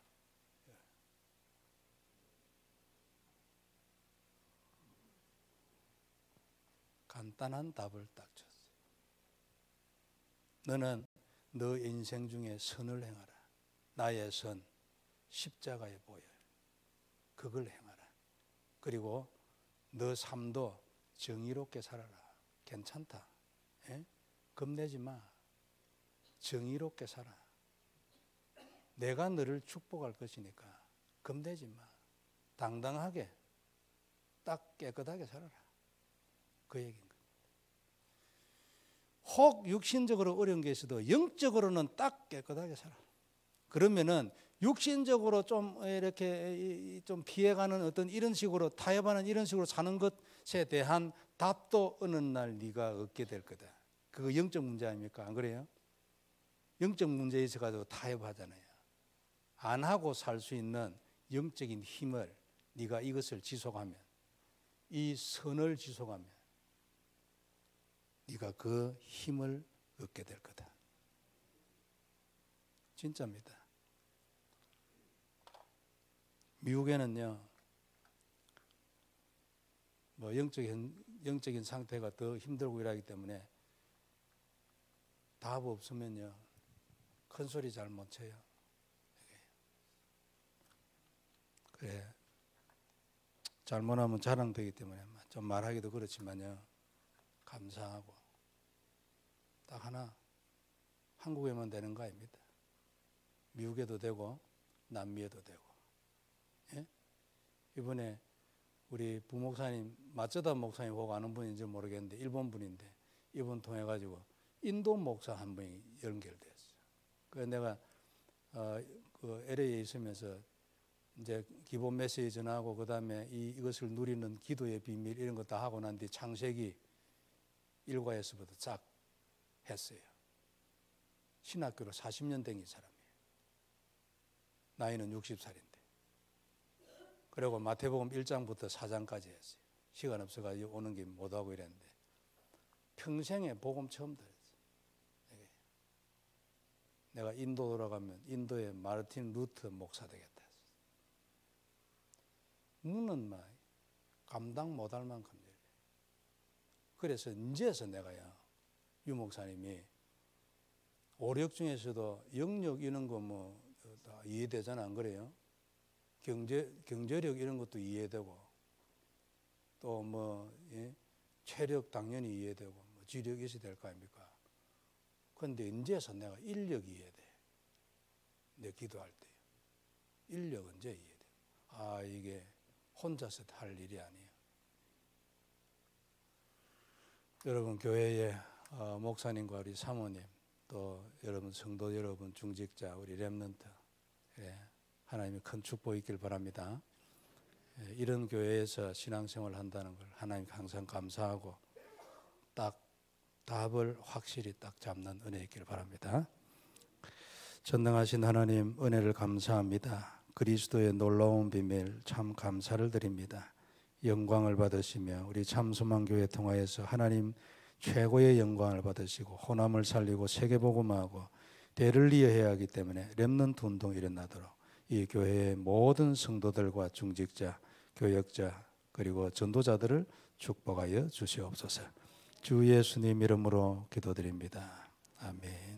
[SPEAKER 1] 간단한 답을 딱 줬어요. 너는 너 인생 중에 선을 행하라. 나의 선, 십자가의 보혈. 그걸 행하라. 그리고 너 삶도 정의롭게 살아라. 괜찮다. 겁내지 마. 정의롭게 살아. 내가 너를 축복할 것이니까 겁내지 마. 당당하게 딱 깨끗하게 살아라. 그 얘기인 겁니다. 혹 육신적으로 어려운 게 있어도 영적으로는 딱 깨끗하게 살아. 그러면은 육신적으로 좀 이렇게 좀 피해가는 어떤 이런 식으로 타협하는 이런 식으로 사는 것에 대한 답도 어느 날 네가 얻게 될 거다. 그거 영적 문제 아닙니까? 안 그래요? 영적 문제에 있어 가지고 타협하잖아요. 안 하고 살 수 있는 영적인 힘을 네가 이것을 지속하면, 이 선을 지속하면 네가 그 힘을 얻게 될 거다. 진짜입니다. 미국에는요, 뭐 영적인 상태가 더 힘들고 이러기 때문에 답 없으면요 큰 소리 잘 못 쳐요. 그래 잘못하면 자랑되기 때문에 좀 말하기도 그렇지만요 감사하고 딱 하나 한국에만 되는 거 아닙니다. 미국에도 되고 남미에도 되고. 예? 이번에 우리 부목사님 마쩌다 목사님 보고 아는 분인지 모르겠는데 일본 분인데 이분 통해 가지고 인도 목사 한 분이 연결됐어요. 그래서 내가 그 LA에 있으면서 이제 기본 메시지 전하고 그다음에 이것을 누리는 기도의 비밀 이런 거 다 하고 난 뒤 창세기 1과에서부터 쫙 했어요. 신학교로 40년 된 사람이에요. 나이는 60살인데. 그리고 마태복음 1장부터 4장까지 했어요. 시간 없어가지고 오는 길 못하고 이랬는데 평생에 복음 처음 들었어요. 내가 인도 돌아가면 인도의 마르틴 루트 목사 되겠다. 눈은 막 감당 못할 만큼 열려. 그래서 이제서 내가요 유 목사님이 오력 중에서도 영역 이런 거 뭐 다 이해되잖아 안 그래요? 경제력 이런 것도 이해되고 또 뭐 체력 당연히 이해되고 뭐 지력이 있어야 될 거 아닙니까? 그런데 이제서 내가 인력이 이해돼. 내 기도할 때 인력 언제 이해돼? 아 이게 혼자서 할 일이 아니에요. 여러분 교회의 목사님과 우리 사모님 또 여러분 성도 여러분 중직자 우리 렘넌트 하나님의 큰 축복 있길 바랍니다. 이런 교회에서 신앙생활을 한다는 걸 하나님께 항상 감사하고 딱 답을 확실히 딱 잡는 은혜 있길 바랍니다. 전능하신 하나님 은혜를 감사합니다. 그리스도의 놀라운 비밀 참 감사를 드립니다. 영광을 받으시며 우리 참소망교회 통하여서 하나님 최고의 영광을 받으시고 호남을 살리고 세계복음화하고 대를 이어해야 하기 때문에 렘넌트 운동이 일어나도록 이 교회의 모든 성도들과 중직자, 교역자 그리고 전도자들을 축복하여 주시옵소서. 주 예수님 이름으로 기도드립니다. 아멘.